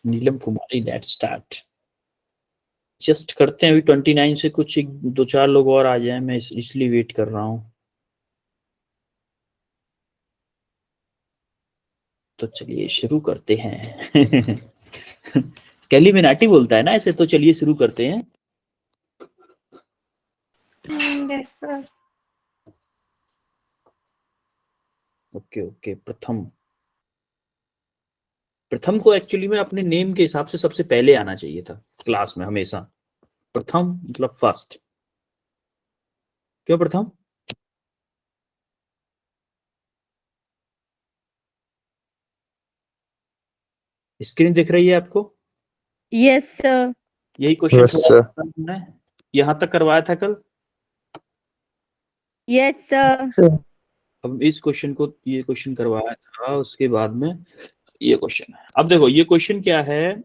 Neelam Kumari, let's start. Just करते हैं अभी 29 से कुछ दो चार लोग और आ जाए, मैं इसलिए वेट कर रहा हूँ। तो चलिए शुरू करते हैं। कैली मिनाटी बोलता है ना ऐसे, तो चलिए शुरू करते हैं। Yes, sir. Okay okay. प्रथम को एक्चुअली में अपने नेम के हिसाब से सबसे पहले आना चाहिए था क्लास में हमेशा। प्रथम मतलब फर्स्ट। क्यों प्रथम? स्क्रीन दिख रही है आपको? Yes, sir. यही क्वेश्चन Yes, sir. हमने यहाँ तक करवाया था कल। Yes, sir. अब इस क्वेश्चन को, ये क्वेश्चन करवाया था, उसके बाद में ये क्वेश्चन है। अब देखो ये क्वेश्चन क्या है,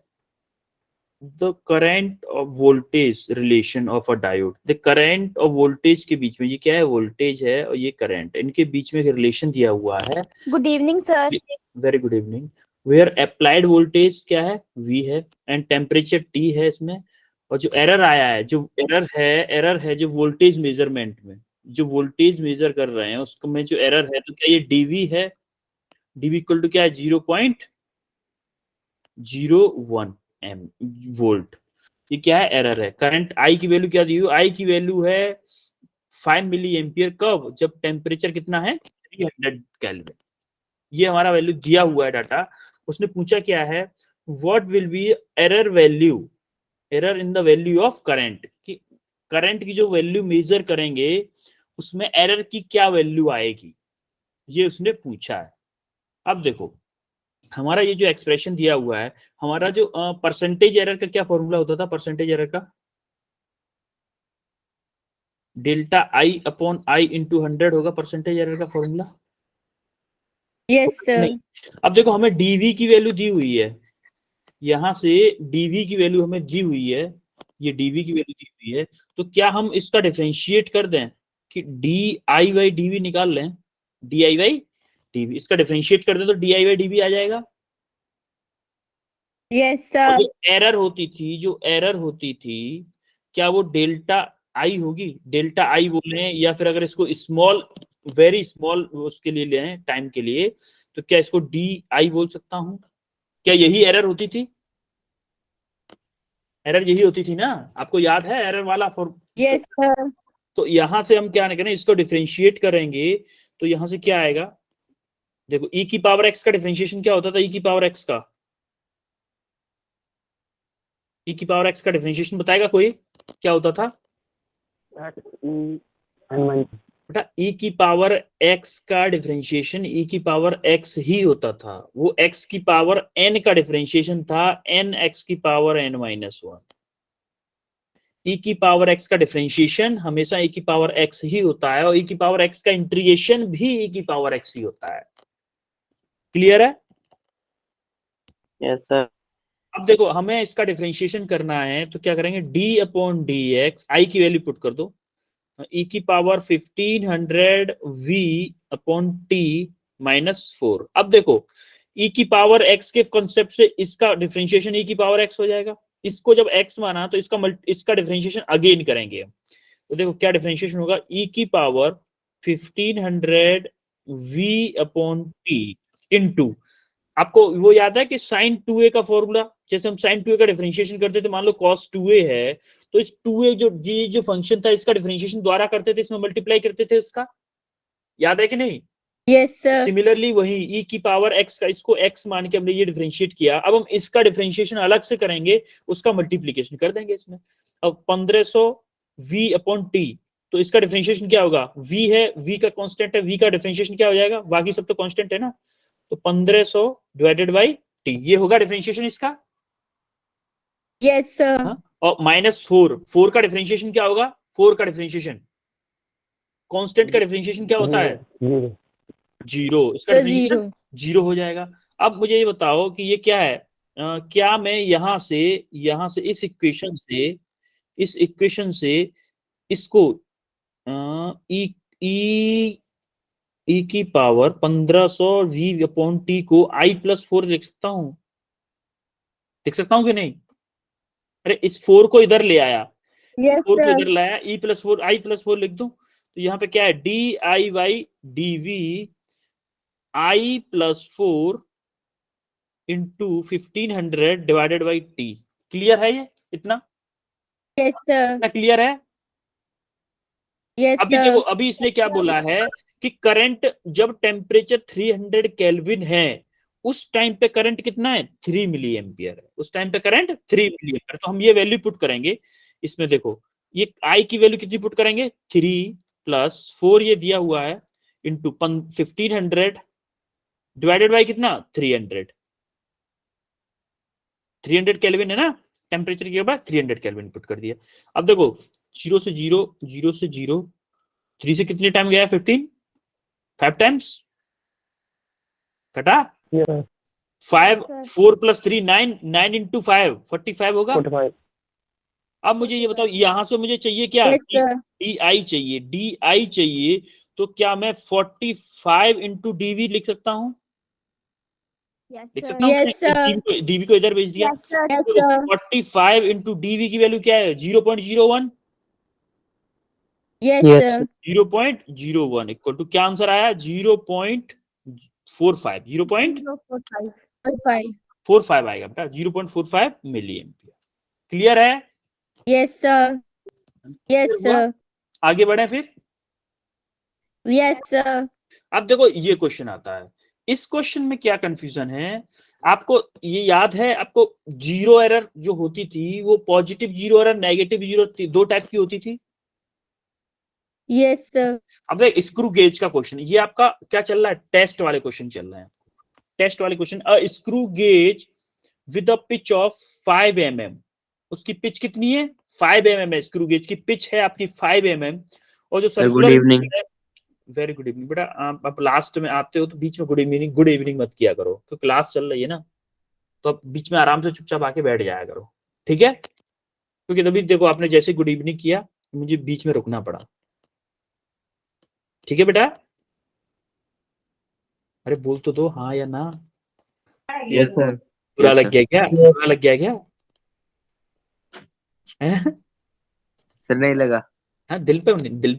द करंट और voltage relation of a diode. The current और वोल्टेज के बीच में, ये क्या है, वोल्टेज है और ये करंट, इनके बीच में रिलेशन दिया हुआ है। Good evening, sir. Very good evening. Where applied voltage क्या है, V है, एंड टेम्परेचर T है इसमें। और जो एरर आया है, जो एरर है जो वोल्टेज मेजरमेंट में, जो वोल्टेज मेजर कर रहे हैं उसको में जो एरर है, तो क्या ये डीवी है? डीवी इक्वल टू क्या है, 0.01 एम वोल्ट। ये क्या है, एरर है। करंट आई की वैल्यू क्या दी हुई, आई की वैल्यू है 5 मिली एम्पियर। कब? जब टेम्परेचर कितना है, 300 केल्विन। ये हमारा वैल्यू दिया हुआ है डाटा। उसने पूछा क्या है, what will be error value, error in the value of current, कि करंट की जो वैल्यू मेजर करेंगे उसमें एरर की क्या वैल्यू आएगी, ये उसने पूछा है। अब देखो हमारा ये जो एक्सप्रेशन दिया हुआ है, हमारा जो परसेंटेज एरर का क्या फॉर्मूला होता था, परसेंटेज एरर का delta I upon I into 100 होगा परसेंटेज एरर का फॉर्मूला। Yes, sir. नहीं, अब देखो हमें डीवी की वैल्यू दी हुई है, यहाँ से डीवी की वैल्यू हमें दी हुई है, ये डीवी की वैल्यू दी हुई है। तो क्या हम इसका डिफरेंशिएट कर दें कि डी आई बाई डीवी निकाल लें, डी आई बाई डीवी, इसका डिफरेंशिएट कर दें तो डी आई बाई डीवी आ जाएगा। Yes, और sir. जो एरर होती थी क्या वो डेल्टा आई होगी, डेल्टा आई बोले, या फिर अगर इसको स्मॉल, वेरी स्मॉल उसके लिए लें टाइम के लिए, तो क्या इसको डी आई बोल सकता हूं? क्या यही एरर होती थी? एरर यही होती थी ना, आपको याद है एरर वाला फॉर? Yes, sir. तो यहां से हम क्या करें, इसको डिफरेंशिएट करेंगे तो यहां से क्या आएगा, देखो e की पावर x का डिफरेंशिएशन क्या होता था, e की पावर x का, e की पावर x का डिफरेंशिएशन बताएगा कोई, क्या होता था बेटा? e की पावर x का डिफरेंशिएशन e की पावर x ही होता था, वो x की पावर n का डिफरेंशिएशन था n x की पावर n माइनस 1। e की पावर x का डिफरेंशिएशन हमेशा e की पावर x ही होता है, और e की पावर x का इंटीग्रेशन भी e की पावर x ही होता है। क्लियर है? Yes, sir. अब देखो हमें इसका डिफरेंशिएशन करना है, तो क्या करेंगे, d अपॉन डी एक्स, आई की वैल्यू पुट कर दो, e की power 1500 v upon T minus 4। अब देखो e की पावर x के कॉन्सेप्ट से इसका डिफरेंशिएशन e की पावर x हो जाएगा। इसको जब x माना तो इसका डिफरेंशिएशन अगेन करेंगे हम, तो देखो क्या डिफरेंशिएशन होगा, e की power 1500 v upon T into, आपको वो याद है कि साइन 2a का फॉर्मूला, जैसे हम साइन 2a का डिफरेंशिएशन करते थे, मान लो cos 2a है, तो इस 2a जो फंक्शन था इसका डिफरेंशिएशन द्वारा करते थे, इसमें मल्टीप्लाई करते थे उसका, याद है कि नहीं? Yes, sir. सिमिलरली वही e की पावर x का, इसको x मान के हमने ये डिफरेंशिएट किया, अब हम इसका डिफरेंशिएशन अलग से करेंगे, उसका मल्टीप्लीकेशन कर देंगे इसमें। अब 1500 v अपॉन टी, तो इसका डिफरेंशिएशन क्या होगा, v है, v का कांस्टेंट है, v का डिफरेंशिएशन क्या हो जाएगा, बाकी सब तो कांस्टेंट है ना, तो 1500 डिवाइडेड बाई टी, ये होगा डिफरेंशिएशन इसका। Yes, sir. हाँ? और माइनस 4 का डिफरेंशिएशन क्या होगा, 4 का डिफरेंशिएशन, कांस्टेंट का डिफरेंशिएशन क्या होता है, जीरो, इसका So डिफरेंशिएशन zero. जीरो हो जाएगा। अब मुझे ये बताओ कि ये क्या है, क्या मैं यहां से इस इक्वेशन से इसको ई ई ई की पावर 1500 v अपॉन टी को i प्लस 4 लिख सकता हूं? देख सकता हूँ कि नहीं? अरे इस 4 को इधर ले आया, Yes, 4 को sir. इधर लाया, E+4 I+4 लिख दूं, तो यहाँ पे क्या है, DIY/dV I+4 into 1500 divided by T। Clear है ये? इतना Yes, sir. इतना क्लियर है? Yes, अभी देखो, sir. अभी इसने क्या बोला है कि करंट जब टेम्परेचर 300 केल्विन है उस टाइम पे करंट कितना है, 3 मिली एम्पियर है। उस टाइम पे करंट 3 मिली एम्पियर। तो हम ये वैल्यू पुट करेंगे इसमें। देखो ये आई की वैल्यू कितनी पुट करेंगे, 3 + 4 ये दिया हुआ है इंटू 1500 डिवाइडेड बाई कितना, 300 केल्विन है ना टेम्परेचर के बाद, 300 केल्विन पुट कर दिया। अब देखो 0 से 0, 0 से 0, 3 से कितने टाइम गया, 15, 5 टाइम्स कटा, 5, 4 + 3 9, 9 × 5 45 होगा। 45। अब मुझे ये बताओ, यहां से मुझे चाहिए क्या, Yes, sir. DI चाहिए, DI चाहिए, तो क्या मैं 45 × DV लिख सकता हूँ? Yes, लिख sir. सकता हूँ? Yes, sir. DV को इधर भेज दिया। Yes, sir. Yes, तो sir. 45 × DV की वैल्यू क्या है, 0.01। Yes, Yes, sir. 0.01 equal to क्या आंसर आया, 0.45, 0.45 5. आएगा बेटा, 0.45 मिली एम्पियर। क्लियर है? Yes, sir. Yes, Clear हुआ? sir. आगे बढ़े फिर। Yes, sir. अब देखो ये क्वेश्चन आता है, इस क्वेश्चन में क्या कंफ्यूजन है, आपको ये याद है, आपको जीरो एरर जो होती थी वो positive zero error, negative zero, दो टाइप की होती थी। Yes, sir. अब देख स्क्रू गेज का क्वेश्चन, ये आपका क्या चल रहा है, टेस्ट वाले क्वेश्चन चल रहे हैं। टेस्ट वाले question, a screw gauge with a pitch of 5 mm, उसकी पिच कितनी है, 5 mm है, स्क्रू गेज की पिच है आपकी 5 mm, और जो circular, good evening. Very good evening बेटा। आप लास्ट में आते हो तो बीच में गुड इवनिंग मत किया करो, तो क्लास चल रही है ना, तो आप बीच में आराम से चुपचाप आके बैठ जाया करो, ठीक है? क्योंकि तभी देखो आपने जैसे गुड इवनिंग किया मुझे बीच में रुकना पड़ा, ठीक है बेटा? अरे बोल तो दो हाँ या ना। Yes sir. बुरा लग गया क्या, बुरा लग गया क्या? हैं? सर नहीं लगा। हाँ, दिल पे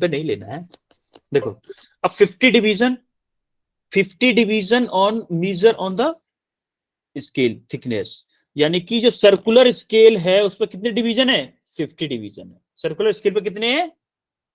नहीं लेना है। देखो अब 50 division on major on the scale thickness, यानी कि जो सर्कुलर स्केल है उस पर कितने डिवीजन है, 50 डिवीजन है। सर्कुलर स्केल पे कितने हैं,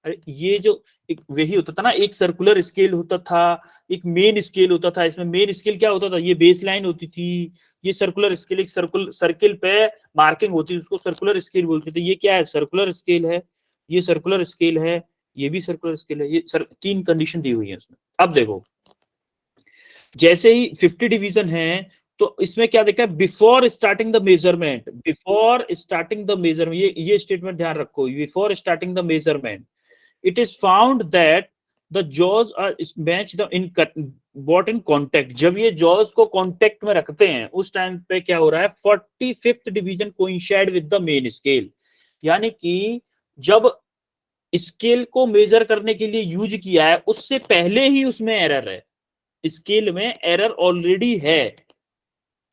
अरे ये जो एक वही होता था ना, एक सर्कुलर स्केल होता था, एक मेन स्केल होता था। इसमें मेन स्केल क्या होता था, ये बेस लाइन होती थी, ये सर्कुलर स्केल, एक सर्किल पे मार्किंग होती थी, उसको सर्कुलर स्केल बोलते थे। ये क्या है, सर्कुलर स्केल है, ये सर्कुलर स्केल है, ये भी सर्कुलर स्केल है। ये तीन कंडीशन दी हुई है उसमें। अब देखो जैसे ही 50 डिवीजन है तो इसमें क्या देखा है, before starting the measurement, before starting the measurement, ये स्टेटमेंट ध्यान रखो, before starting the measurement it is found that the jaws are matched in brought in contact। जब ये jaws को contact में रखते हैं उस टाइम पे क्या हो रहा है, 45th division coincide with the main scale, यानी कि जब स्केल को मेजर करने के लिए यूज किया है उससे पहले ही उसमें एरर है, स्केल में एरर ऑलरेडी है,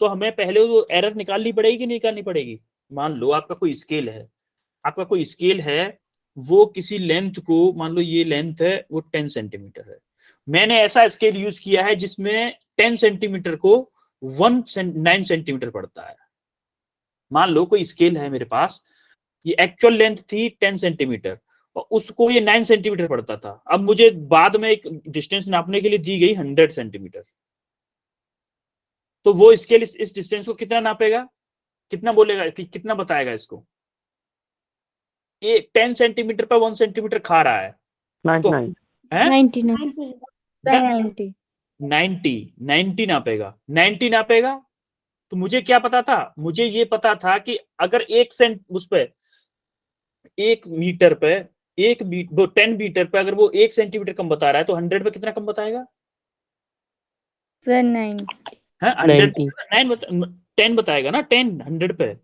तो हमें पहले वो एरर निकालनी पड़ेगी कि नहीं निकालनी पड़ेगी। मान लो आपका कोई स्केल है, आपका कोई स्केल है, वो किसी लेंथ को, मान लो ये लेंथ है वो 10 सेंटीमीटर है, मैंने ऐसा स्केल यूज किया है जिसमें 10 सेंटीमीटर को 9 सेंटीमीटर पड़ता है। मान लो कोई स्केल है मेरे पास, ये एक्चुअल लेंथ थी 10 सेंटीमीटर और उसको ये 9 सेंटीमीटर पड़ता था। अब मुझे बाद में एक डिस्टेंस नापने के लिए दी गई 100 सेंटीमीटर, तो वो स्केल इस डिस्टेंस को कितना नापेगा, कितना बोलेगा, कितना बताएगा इसको, ये 10 सेंटीमीटर पर 1 सेंटीमीटर खा रहा है, 99। है 90. 90 नापेगा, 90 नापेगा। तो मुझे क्या पता था, मुझे ये पता था कि अगर 1 मीटर पे 10 मीटर पे अगर वो 1 सेंटीमीटर कम बता रहा है तो 100 पे कितना कम बताएगा, Sir, 9. है 10 बताएगा ना, 10 100 पे,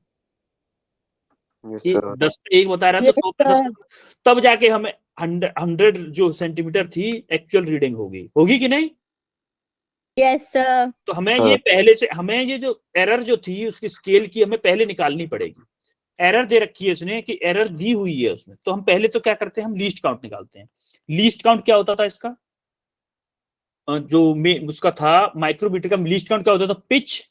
Yes, sir. 10 पे 1 बता रहा है Yes, तो 100 पे 10, sir. तब जाके हमें 100 जो सेंटीमीटर थी एक्चुअल रीडिंग होगी कि नहीं। Yes, sir. तो हमें Sir. ये पहले से, हमें ये जो एरर जो थी उसकी स्केल की हमें पहले निकालनी पड़ेगी। एरर दे रखी है उसने कि एरर दी हुई है उसमें, तो हम पहले तो क्या करते हैं, हम लीस्ट काउंट निकालते हैं। लीस्ट काउंट क्या होता था इसका, जो उसका था माइक्रोमीटर का लीस्ट काउंट क्या होता था, pitch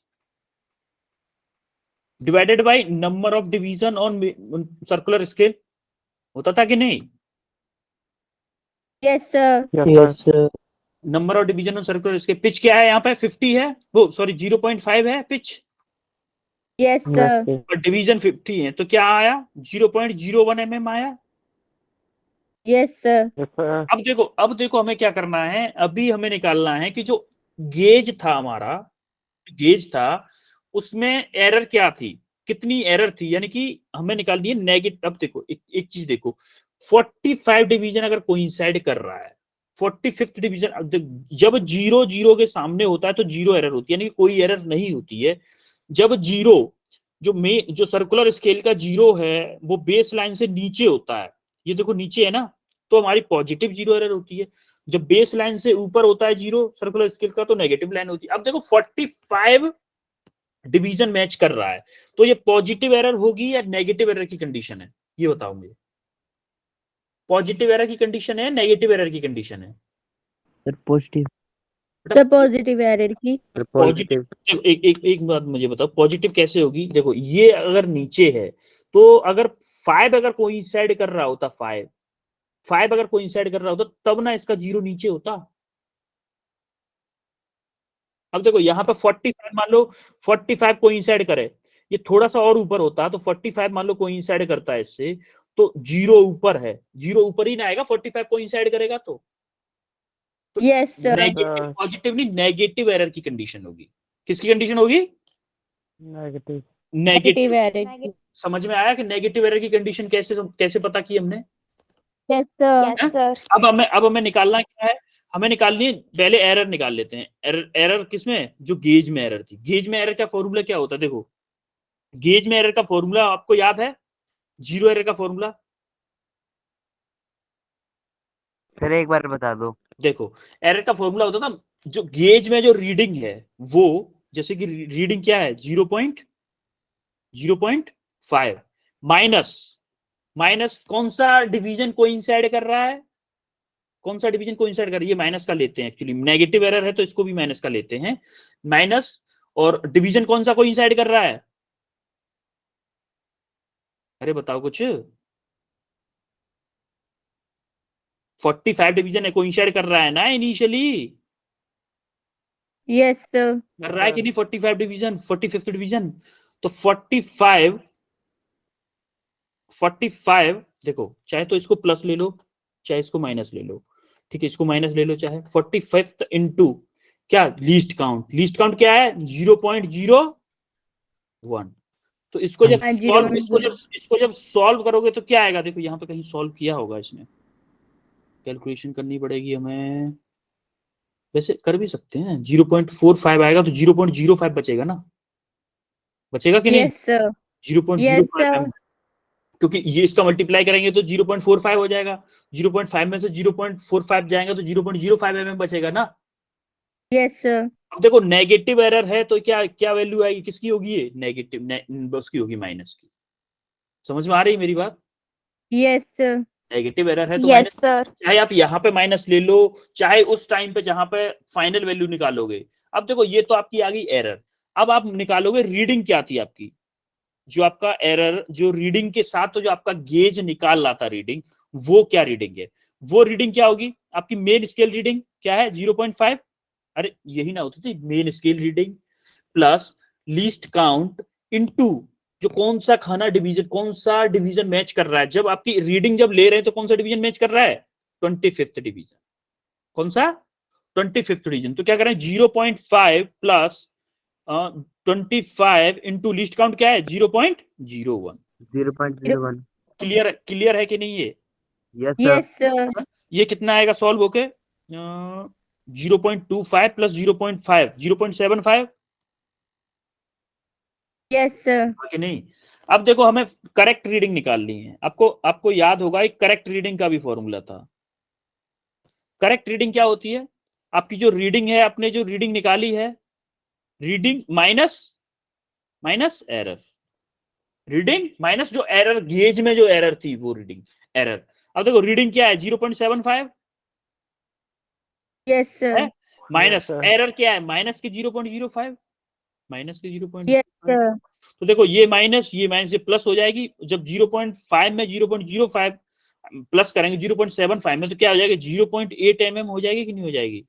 divided by number of division on circular scale, होता था कि नहीं? Yes, sir. Yes, sir. Number of division on circular scale. Pitch क्या है यहाँ पे, 50 है, वो सॉरी 0.5 है पिच, Yes, sir. और डिवीजन 50 है, तो क्या आया 0.01 mm आया। Yes, sir. अब देखो हमें क्या करना है, अभी हमें निकालना है कि जो गेज था हमारा, गेज था उसमें एरर क्या थी, कितनी एरर थी, यानी कि हमें निकालनी है नेगेटिव। अब देखो एक चीज देखो, 45 डिवीजन अगर कोइंसाइड कर रहा है, 45th डिवीजन जब 0 0 के सामने होता है तो 0 एरर होती है, यानी कि कोई एरर नहीं होती है। जब 0 जो सर्कुलर स्केल का 0 है वो बेस लाइन से नीचे होता है, ये देखो नीचे है ना, तो हमारी पॉजिटिव 0 एरर होती है। जब बेस लाइन से ऊपर होता है 0 सर्कुलर स्केल का, तो नेगेटिव लाइन होती है। अब देखो 45 डिवीजन मैच कर रहा है, तो ये पॉजिटिव एरर होगी या नेगेटिव एरर की कंडीशन है, ये बताओ मुझे। पॉजिटिव एरर की कंडीशन है, नेगेटिव एरर की कंडीशन है? Sir positive. The positive error की. पॉजिटिव। एक बात मुझे बताओ, पॉजिटिव कैसे होगी? देखो ये अगर नीचे है, तो अगर 5 अगर कोइंसाइड कर रहा होता, 5 अगर कोइंसाइड कर रहा होता तब ना इसका 0 नीचे होता। अब देखो यहाँ पे 45 मान लो, 45 कोइंसाइड करे, ये थोड़ा सा और ऊपर होता तो 45 मान लो कोइंसाइड करता है इससे, तो 0 ऊपर है, 0 ऊपर ही ना आएगा 45 कोइंसाइड करेगा तो Yes, sir. नेगेटिव, पॉजिटिव नहीं, नेगेटिव एरर की कंडीशन होगी। किसकी कंडीशन होगी? नेगेटिव। Negative error की. समझ में आया कि नेगेटिव एरर की कंडीशन कैसे पता की हमने? Yes, sir. Yes, sir. अब हमें निकालना क्या है, हमें निकालनी है, पहले एरर निकाल लेते हैं। एरर किसमें, जो गेज में एरर थी। गेज में एरर का फॉर्मूला क्या होता है, देखो गेज में एरर का फॉर्मूला आपको याद है, 0 एरर का फॉर्मूला? सर एक बार बता दो। देखो एरर का फॉर्मूला होता था, जो गेज में जो रीडिंग है वो, जैसे कि रीडिंग क्या है 0.5 माइनस कौन सा डिवीजन कोइंसाइड कर रहा है, कौन सा डिवीजन कोइंसाइड कर रहा है, ये माइनस का लेते हैं, एक्चुअली नेगेटिव एरर है तो इसको भी माइनस का लेते हैं, माइनस, और डिवीजन कौन सा कोइंसाइड कर रहा है, अरे बताओ कुछ। 45 डिवीजन कोइंसाइड कर रहा है ना इनिशियली, Yes, sir. कर रहा है कि नहीं 45 डिवीजन, 45th डिवीजन, तो 45 देखो, चाहे तो इसको प्लस ले लो चाहे इसको माइनस ले लो, ठीक है, इसको माइनस ले लो, चाहे 45 इंटू क्या, लीस्ट काउंट क्या है 0.01। तो इसको जब हाँ, सॉल्व 0.01. इसको जब सॉल्व करोगे तो क्या आएगा, देखो यहाँ पे कहीं सॉल्व किया होगा इसमें, कैलकुलेशन करनी पड़ेगी हमें, वैसे कर भी सकते हैं, 0.45 आएगा तो 0.05 बचेगा ना, बचेगा कि नहीं? Yes, sir. 0.05 Yes, sir. क्योंकि ये इसका मल्टीप्लाई करेंगे तो 0.45 हो जाएगा, 0.5 में से 0.45 जाएगा तो 0.05 mm बचेगा ना। Yes, sir. अब देखो नेगेटिव एरर है तो क्या क्या वैल्यू आएगी, किसकी होगी ये, नेगेटिव, उसकी होगी, माइनस की। समझ में आ रही है मेरी बात? Yes, sir. नेगेटिव एरर है तो Yes, माइनस, sir. चाहे आप यहाँ पे माइनस ले लो चाहे उस टाइम पे जहां पे फाइनल वैल्यू निकालोगे। अब देखो ये तो आपकी आ गई एरर, अब आप निकालोगे रीडिंग क्या थी आपकी, जो आपका एरर जो रीडिंग के साथ तो जो आपका गेज निकाल रहा था रीडिंग, वो क्या रीडिंग है, वो रीडिंग क्या होगी आपकी, मेन स्केल रीडिंग क्या है 0.5, अरे यही ना होती थी, main scale reading plus least count into जो कौन सा डिवीजन मैच कर रहा है, जब आपकी रीडिंग जब ले रहे हैं तो कौन सा डिवीजन मैच कर रहा है, 25th डिवीजन, कौन सा 25th डिवीजन, तो क्या करें 0.5 प्लस 25 इंटू लीस्ट काउंट क्या है 0.01। 0.01। क्लियर है कि नहीं ये? Yes sir. Yes, sir. ये कितना आएगा सॉल्व होके, 0.25 प्लस 0.5 0.75 Yes, sir. कि नहीं? अब देखो हमें करेक्ट रीडिंग निकालनी है, आपको याद होगा एक करेक्ट रीडिंग का भी फॉर्मूला था। करेक्ट रीडिंग क्या होती है, आपकी जो रीडिंग है, आपने जो रीडिंग निकाली है, reading minus error, reading minus जो एरर गेज में जो एरर थी वो रीडिंग एरर। अब देखो रीडिंग क्या है 0.75 yes sir, है, माइनस sir. एरर क्या है माइनस के 0.05, माइनस के 0.05। yes sir, तो देखो ये माइनस ये प्लस हो जाएगी, जब 0.5 में 0.05 प्लस करेंगे 0.75 में तो क्या हो जाएगा 0.8 mm हो जाएगी कि नहीं हो जाएगी?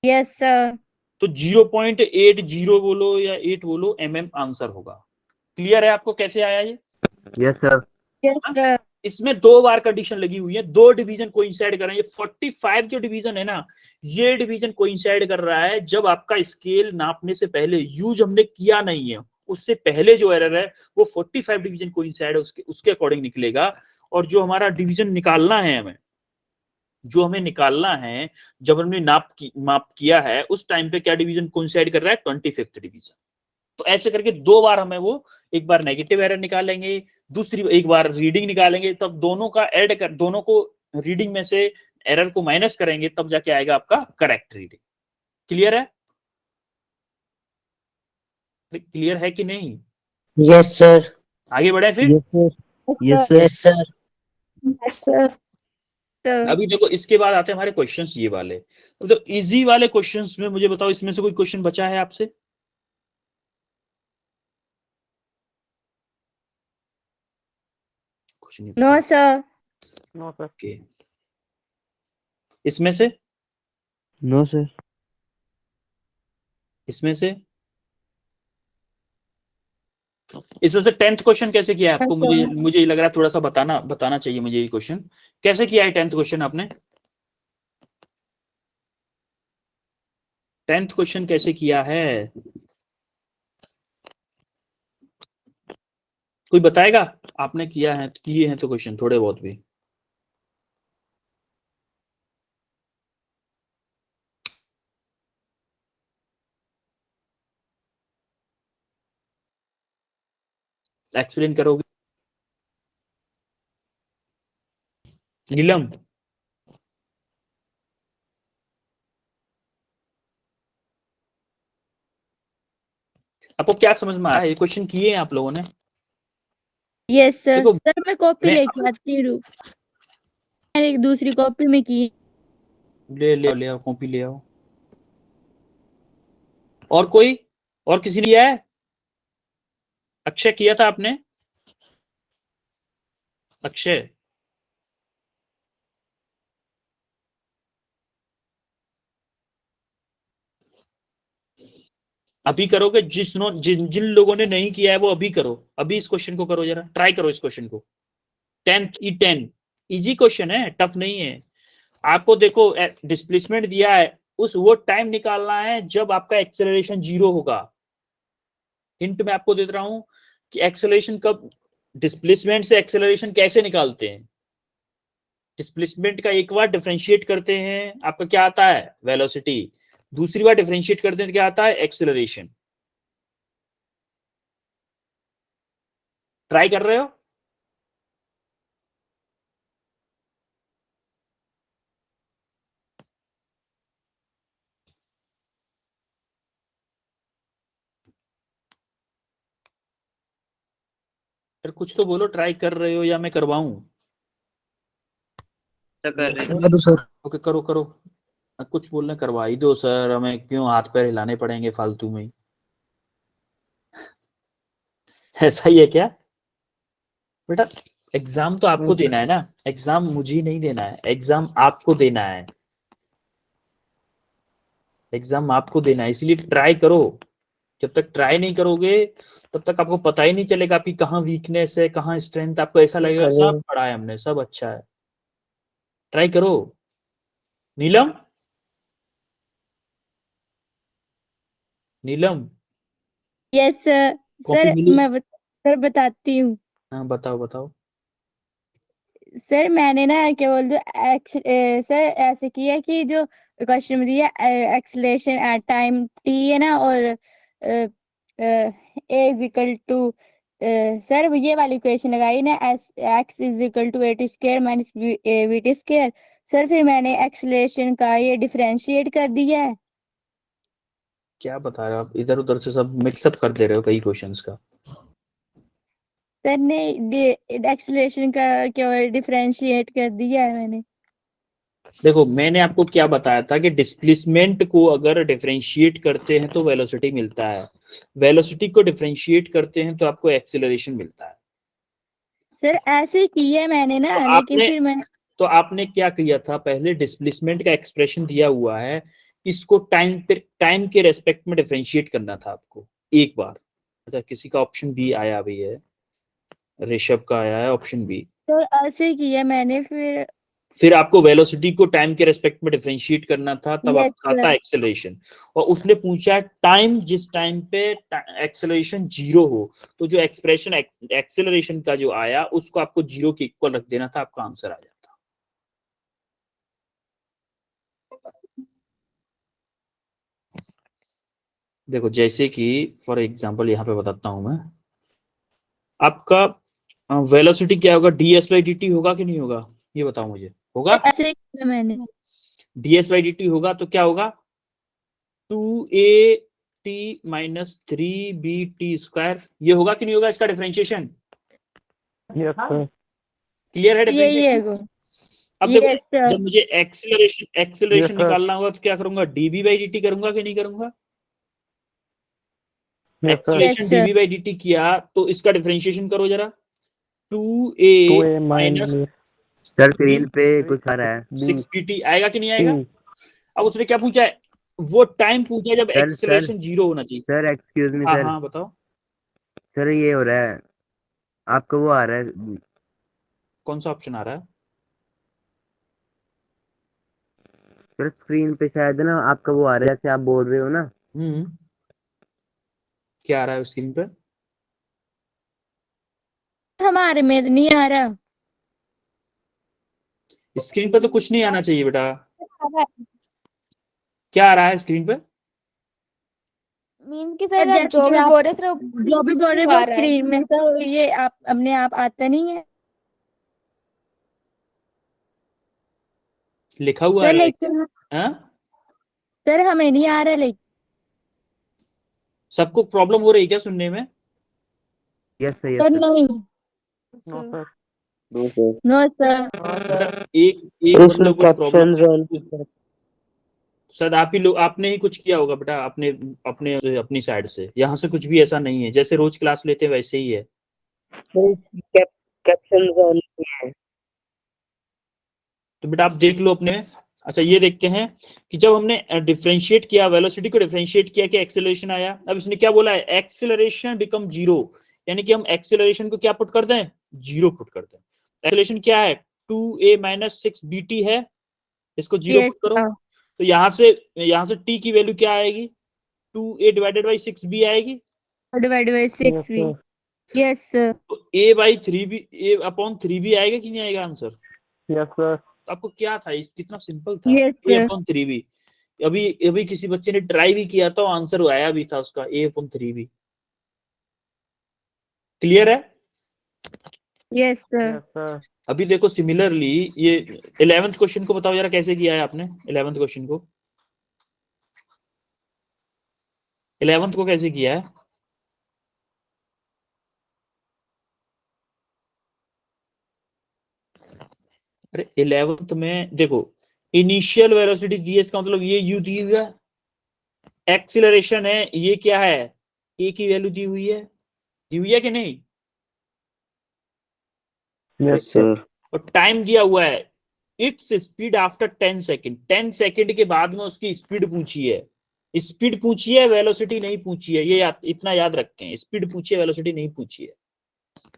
yes sir, तो 0.80 बोलो या 8 बोलो आंसर होगा। क्लियर है आपको कैसे आया ये? Yes sir. yes sir, इसमें 2 बार कंडीशन लगी हुई है, 2 डिवीजन कोइंसाइड कर रहे हैं। ये 45 जो डिवीजन है ना, ये डिवीजन कोइंसाइड कर रहा है जब आपका स्केल नापने से पहले यूज हमने किया नहीं है, उससे पहले जो एरर है वो 45 डिवीजन कोइंसाइड है, उसके अकॉर्डिंग निकलेगा। और जो हमारा डिवीजन निकालना है हमें, जो हमें निकालना है, जब हमने माप किया है उस टाइम पे क्या डिवीजन कोइंसाइड कर रहा है 25th डिवीजन। तो ऐसे करके 2 बार हमें वो, एक बार नेगेटिव एरर निकालेंगे, दूसरी एक बार रीडिंग निकालेंगे, तब दोनों का ऐड कर, दोनों को रीडिंग में से एरर को माइनस करेंगे, तब जाके आएगा आपका करेक्ट रीडिंग। क्लियर है? क्लियर है कि नहीं? Yes, sir. आगे बढ़े फिर। Yes sir. yes Yes sir, sir. Yes, sir. sir, अभी देखो इसके बाद आते हैं हमारे क्वेश्चंस ये वाले। तो इजी वाले क्वेश्चंस में मुझे बताओ, इसमें से कोई क्वेश्चन बचा है आपसे? कुछ नहीं no sir, No sir. Okay, इसमें से, No sir. इसमें से, इसमें से 10th क्वेश्चन कैसे किया है आपको? yes मुझे sir, मुझे ये लग रहा है थोड़ा सा बताना चाहिए मुझे ये क्वेश्चन कैसे किया है। 10th क्वेश्चन आपने 10th क्वेश्चन कैसे किया है? कोई बताएगा? आपने किए हैं तो क्वेश्चन थोड़े बहुत भी। एक्सप्लेन करोगे? नीलम, आपको क्या समझ में आया? ये क्वेश्चन किए हैं आप लोगों ने? yes sir, देखो सर मैं कॉपी मैं लेके आती हूँ, मैंने एक दूसरी कॉपी में की। ले आओ, कॉपी ले आओ। और कोई, और किसी ने किया है? अक्षय किया था आपने? अक्षय, अभी करोगे? जिन लोगों ने नहीं किया है वो अभी करो, अभी इस क्वेश्चन को करो, जरा ट्राई करो इस क्वेश्चन को। 10 इजी क्वेश्चन है, टफ नहीं है। आपको देखो डिस्प्लेसमेंट दिया है, वो टाइम निकालना है जब आपका एक्सेलरेशन 0 होगा। हिंट मैं आपको दे रहा हूं कि एक्सेलरेशन कब, डिस्प्लेसमेंट से एक्सेलरेशन कैसे निकालते हैं। डिस्प्लेसमेंट का एक बार डिफरेंशिएट करते हैं, आपका क्या आता है वेलोसिटी, दूसरी बार डिफरेंशिएट करते हैं तो क्या आता है एक्सेलरेशन। ट्राई कर रहे हो? फिर कुछ तो बोलो, ट्राई कर रहे हो या मैं करवाऊं? करवा दो सर। ओके करो करो, कुछ बोलना करवा ही दो सर, हमें क्यों हाथ पैर हिलाने पड़ेंगे फालतू में ही। ऐसा ही है क्या बेटा? एग्जाम तो आपको देना है ना, एग्जाम मुझे नहीं देना है, एग्जाम आपको देना है, एग्जाम आपको देना है, इसलिए ट्राई करो। जब तक ट्राई नहीं करोगे तब तक आपको पता ही नहीं चलेगा आपकी कहाँ वीकनेस है कहाँ स्ट्रेंथ। आपको ऐसा लगेगा सब पढ़ा है हमने, सब अच्छा है। ट्राई करो। नीलम, नीलम, यस सर, कॉपी सर मिली? सर बताती हूँ। हाँ बताओ बताओ। सर मैंने ना क्या बोलते सर ऐसे किया कि जो क्वेश्चन में दिया एक्सलेशन एट टाइम टी है ना, और A is equal to, sir ये वाली इक्वेशन लगाई ना, S X is equal to 8 square minus V T square. Sir फिर मैंने एक्सेलरेशन का ये डिफरेंशिएट कर दिया है। क्या बता रहे हो आप, इधर उधर से सब मिक्सअप कर दे रहे हो कई क्वेश्चंस का। सर ने एक्सेलरेशन का केवल डिफरेंशिएट कर दिया है मैंने। देखो मैंने आपको क्या बताया था कि डिस्प्लेसमेंट को अगर डिफरेंशिएट करते हैं तो वेलोसिटी मिलता है, वेलोसिटी को डिफरेंशिएट करते हैं तो आपको एक्सेलरेशन मिलता है। सर ऐसे किया है मैंने ना, तो लेकिन आपने फिर मैं तो आपने क्या किया था, पहले डिस्प्लेसमेंट का एक्सप्रेशन दिया हुआ है, इसको टाइम के रेस्पेक्ट में डिफरेंशिएट करना था आपको एक बार। अच्छा किसी का ऑप्शन बी आया भी है, ऋषभ का आया है ऑप्शन बी। तो ऐसे किया मैंने फिर आपको वेलोसिटी को टाइम के रेस्पेक्ट में डिफरेंशिएट करना था, तब यस आपका आता सर। एक्सेलरेशन। और उसने पूछा टाइम, जिस टाइम पे एक्सेलरेशन 0 हो, तो जो एक्सप्रेशन एक्सेलरेशन का जो आया उसको आपको 0 के इक्वल रख देना था, आपका आंसर आ जाता। देखो जैसे कि फॉर एग्जांपल यहाँ पे बताता हूं मैं, आपका वेलोसिटी क्या होगा, ds/dt होगा कि नहीं होगा, ये बताओ मुझे। होगा, ऐसे किया मैंने। ds/dt होगा तो क्या होगा, 2at माइनस 3bt², ये होगा कि नहीं होगा इसका डिफरेंशिएशन। Yes sir. क्लियर है यही है डिफरेंशिएशन। वो। अब देखो यस सर। जब मुझे एक्सेलरेशन Yes, sir. निकालना होगा तो क्या करूंगा, dv/dt करूंगा कि नहीं करूंगा। Yes sir. Yes, acceleration sir. dv/dt किया तो इसका डिफरेंशिएशन करो जरा, 2a 2a minus minus sir screen पे कुछ आ रहा है। 6pt आएगा कि नहीं आएगा। टी। अब उसने क्या पूछा है, वो टाइम पूछा है जब सर एक्सेलरेशन 0 होना चाहिए। सर एक्सक्यूज मी हाँ सर। हाँ बताओ, सर ये हो रहा है, आपको वो आ रहा है कौन सा ऑप्शन आ रहा है। सर स्क्रीन पे शायद ना आपका वो आ रहा है, जैसे आप बोल रहे हो ना। क्या आ रहा है स्क्रीन पे। हमारे में तो नहीं आ रहा। स्क्रीन पे तो कुछ नहीं आना चाहिए बेटा, क्या आ रहा है स्क्रीन पे। मीन्स कि सर सर आप जैसे जो कि भी आप बोल रहे सर जो भी बोल रहे आ वो रहा है। स्क्रीन में सर ये आप अपने आप आता नहीं है लिखा हुआ आ सर, रहा है लेकिन हाँ? सर हमें नहीं आ रहा लेकिन। सबको प्रॉब्लम हो रही है क्या सुनने में। Yes sir, sir yes sir. नहीं। No sir. No sir. No sir. बेटा एक उसमें बंदे को कुछ प्रॉब्लम कैप्शन शायद आप ही लोग, आपने ही कुछ किया होगा बेटा, अपने अपने अपनी साइड से। यहाँ से कुछ भी ऐसा नहीं है, जैसे रोज क्लास लेते हैं वैसे ही है। कैप्शन ऑन है। तो बेटा आप देख लो अपने। अच्छा ये देखते हैं कि जब हमने डिफरेंशिएट किया, वेलोसिटी को डिफरेंशिएट किया कि एक्सेलरेशन आया। अब इसने क्या बोला है, एक्सेलरेशन बिकम 0, यानी कि हम एक्सेलरेशन को क्या पुट कर दें, 0 पुट कर दें। एक्सेलरेशन क्या है, 2a माइनस 6bt है, इसको 0 यस पुट करो। सर। तो यहाँ से t की वैल्यू क्या आएगी, 2a डिवाइडेड बाई 6b आएगी। डिवाइड बाय 6 भी। Yes sir. तो a/3b आएगा कि नहीं आएगा आंसर। Yes sir. आपको क्या था, कितना सिंपल था, yes a sir. Upon 3b। अभी अभी किसी बच्चे ने ट्राई भी किया था, आंसर आया भी था उसका a/3b। क्लियर है। Yes sir. Yes sir. अभी देखो सिमिलरली ये 11th क्वेश्चन को बताओ जरा कैसे किया है आपने। 11th क्वेश्चन को, 11th को कैसे किया है। अरे 11th में देखो, इनिशियल वेलोसिटी दी है, इसका मतलब ये u दी हुई है, एक्सीलरेशन है, ये क्या है, a की वैल्यू दी हुई है कि नहीं। Yes sir. और टाइम दिया हुआ है, its speed after 10 second. 10 second के बाद में उसकी स्पीड पूछी है, स्पीड पूछी है, वेलोसिटी नहीं पूछी है। ये इतना याद रखें, स्पीड पूछी है, वेलोसिटी नहीं पूछी है।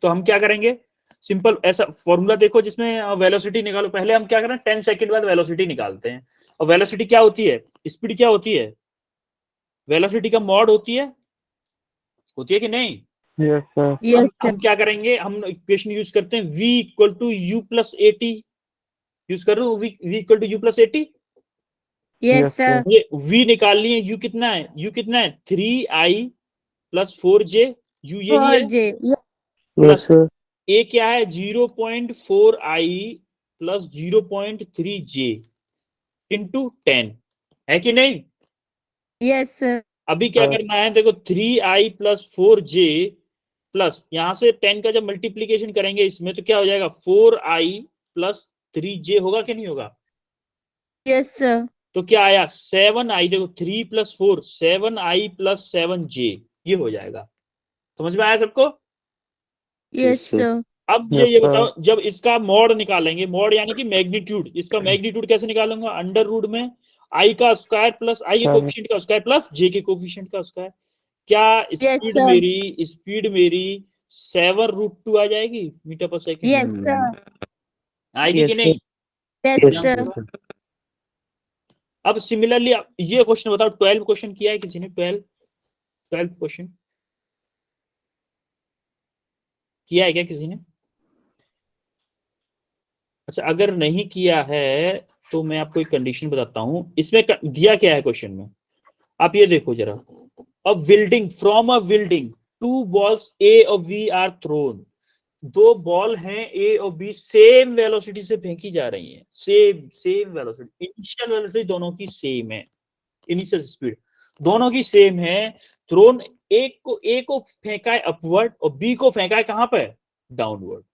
तो हम क्या करेंगे, सिंपल ऐसा फॉर्मूला देखो जिसमें वेलोसिटी निकालो। पहले हम क्या करें, 10 सेकेंड बाद वेलोसिटी निकालते हैं। और वेलोसिटी क्या होती है, स्पीड क्या होती है, वेलोसिटी का मॉड होती है कि नहीं। Yes sir. Yes sir. हम क्या करेंगे, हम इक्वेशन यूज करते हैं v equal to u plus a t. Use कर रहे हो v equal to u plus a t. Yes sir. ये v निकाल लिए, u कितना है, 3i प्लस 4j, u यही है। और जे। प्लस a क्या है, 0.4i प्लस 0.3 जे इंटू 10 है कि नहीं? Yes sir. अभी क्या हाँ। करना है, देखो 3i प्लस 4j प्लस यहाँ से 10 का जब मल्टीप्लीकेशन करेंगे इसमें तो क्या हो जाएगा, 4i प्लस 3j होगा कि नहीं होगा? Yes sir. तो क्या आया 7i, देखो 3 प्लस 4 7i प्लस 7j, ये हो जाएगा। समझ में आया सबको? Yes sir. सर। अब मुझे Yes, ये sir. बताओ, जब इसका मॉड निकालेंगे, मॉड यानी कि मैग्नीट्यूड, इसका मैग्नीट्यूड कैसे निकालूंगा, अंडर रूट में आई का स्क्वायर प्लस आई के हाँ। कोफिशिएंट का स्क्वायर प्लस जे के कोफिशिएंट का स्क्वायर। क्या यस स्पीड सर। मेरी 7√2 आ जाएगी मीटर पर सेकंड? Yes sir. आएगी कि Yes, नहीं? Yes yes, sir. sir. अब सिमिलरली ये क्वेश्चन बताओ, 12 क्वेश्चन किया है किसी ने? 12 क्वेश्चन किया है क्या किसी ने? अच्छा, अगर नहीं किया है तो मैं आपको एक कंडीशन बताता हूं। इसमें दिया क्या है क्वेश्चन में, आप ये देखो जरा। A building, from a building 2 balls A और B आर थ्रोन। 2 बॉल हैं ए और बी, सेम वेलोसिटी से फेंकी जा रही हैं, सेम वेलोसिटी, इनिशियल वेलोसिटी दोनों की सेम है, इनिशियल स्पीड दोनों की सेम है। थ्रोन ए को फेंका है अपवर्ड और बी को फेंका है कहां पर, डाउनवर्ड।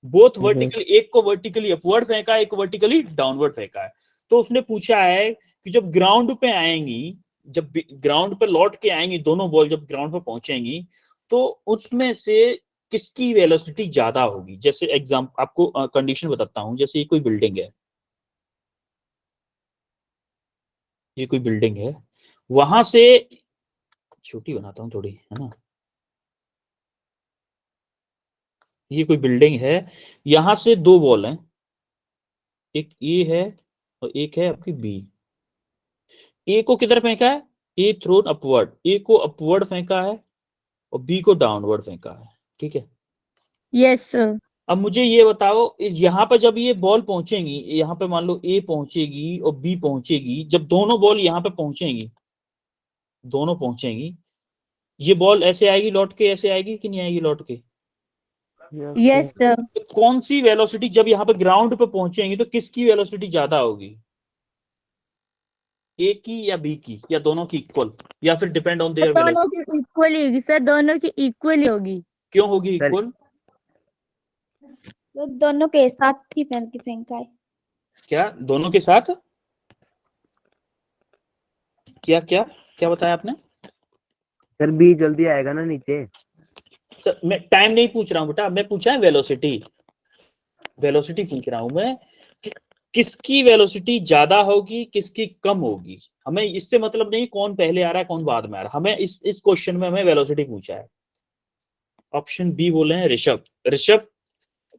बोथ वर्टिकली, एक को वर्टिकली अपवर्ड फेंका है, एक को वर्टिकली डाउनवर्ड फेंका है। तो उसने पूछा है कि जब ग्राउंड पे आएंगी, जब ग्राउंड पे लौट के आएंगी दोनों बॉल, जब ग्राउंड पे पहुंचेंगी तो उसमें से किसकी वेलोसिटी ज्यादा होगी। जैसे एग्जाम आपको कंडीशन बताता हूं, जैसे ये कोई बिल्डिंग है, ये कोई बिल्डिंग है, वहां से छोटी बनाता हूँ थोड़ी, है ना। ये कोई बिल्डिंग है, यहां से 2 बॉल हैं, एक ए है और एक है आपकी बी। ए को किधर फेंका है, ए थ्रोन अपवर्ड, ए को अपवर्ड फेंका है और बी को डाउनवर्ड फेंका है, ठीक है। Yes sir. अब मुझे ये बताओ, इस यहाँ पे जब ये बॉल पहुंचेंगी, यहाँ पे मान लो ए पहुंचेगी और बी पहुंचेगी, जब दोनों बॉल यहाँ पे पहुंचेंगी, दोनों पहुंचेंगी, ये बॉल ऐसे आएगी लौट के, ऐसे आएगी कि नहीं आएगी लौट के? Yes, yes sir. सर। तो कौन सी वेलोसिटी जब यहाँ पे ग्राउंड पे पहुंचेंगी तो किसकी वेलोसिटी ज्यादा होगी, ए की या बी की, या दोनों की इक्वल, या फिर डिपेंड ऑन देयर दोनों वेलोसिटी? की इक्वली होगी सर, दोनों की इक्वली होगी। क्यों होगी सर, इक्वल? तो दोनों के साथ ही फेंका है। क्या दोनों के साथ? क्या क्या क्या बताया आपने? सर बी जल्दी आएगा ना नीचे। सर मैं टाइम नहीं पूछ रहा हूँ बेटा, मैं पूछा है वेलोसिटी, वेलोसिटी पूछ रहा हूं मैं कि किसकी वेलोसिटी ज्यादा होगी, किसकी कम होगी। हमें इससे मतलब नहीं कौन पहले आ रहा है कौन बाद में आ रहा है, हमें इस क्वेश्चन में हमें वेलोसिटी पूछा है। ऑप्शन बी बोले हैं ऋषभ,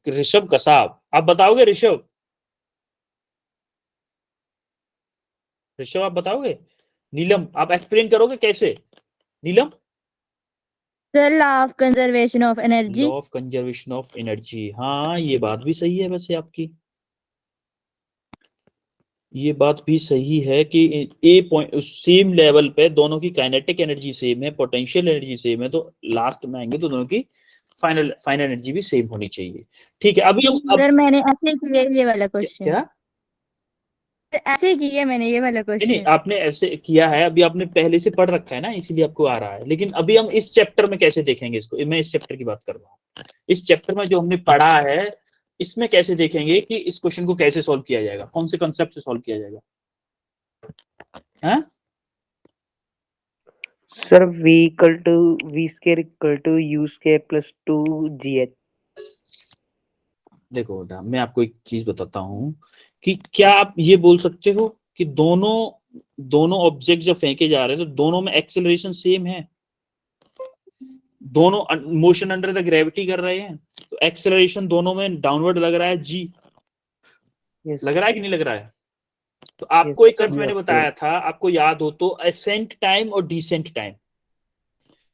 ऋषभ कसाब, आप बताओगे ऋषभ? ऋषभ आप बताओगे? नीलम आप एक्सप्लेन करोगे कैसे? Neelam, sir law of conservation of energy. Law of conservation of energy, हाँ ये बात भी सही है वैसे आपकी, ये बात भी सही है कि ए पॉइंट सेम लेवल पे दोनों की काइनेटिक एनर्जी सेम है, पोटेंशियल एनर्जी सेम है, तो लास्ट में आएंगे तो दोनों की फाइनल एनर्जी भी सेम होनी चाहिए। ठीक है, अभी हम सर मैंने ऐसे किया ये वाला क्वेश्चन, क्या ऐसे किया मैंने ये वाला नहीं क्वेश्चन। आपने ऐसे किया है, अभी आपने पहले से पढ़ रखा है ना इसीलिए आपको आ रहा है। लेकिन अभी हम इस चैप्टर में कैसे देखेंगे इसको, मैं इस चैप्टर की बात कर रहा हूँ। इस चैप्टर में जो हमने पढ़ा है इसमें कैसे देखेंगे कि इस क्वेश्चन को कैसे सॉल्व किया जाएगा, कौन से कंसेप्ट से सॉल्व किया जाएगा, हाँ? Sir v equal to v square equal to u square plus 2gh। देखो बेटा मैं आपको एक चीज बताता हूँ कि क्या आप ये बोल सकते हो कि दोनों ऑब्जेक्ट जब फेंके जा रहे हैं तो दोनों में एक्सेलरेशन सेम है, दोनों मोशन अंडर द ग्रेविटी कर रहे हैं, तो एक्सेलरेशन दोनों में डाउनवर्ड लग रहा है जी, Yes, लग रहा है कि नहीं लग रहा है? तो आपको एक कंसेप्ट मैंने Yes, बताया था, आपको याद हो तो, असेंट टाइम और डिसेंट टाइम।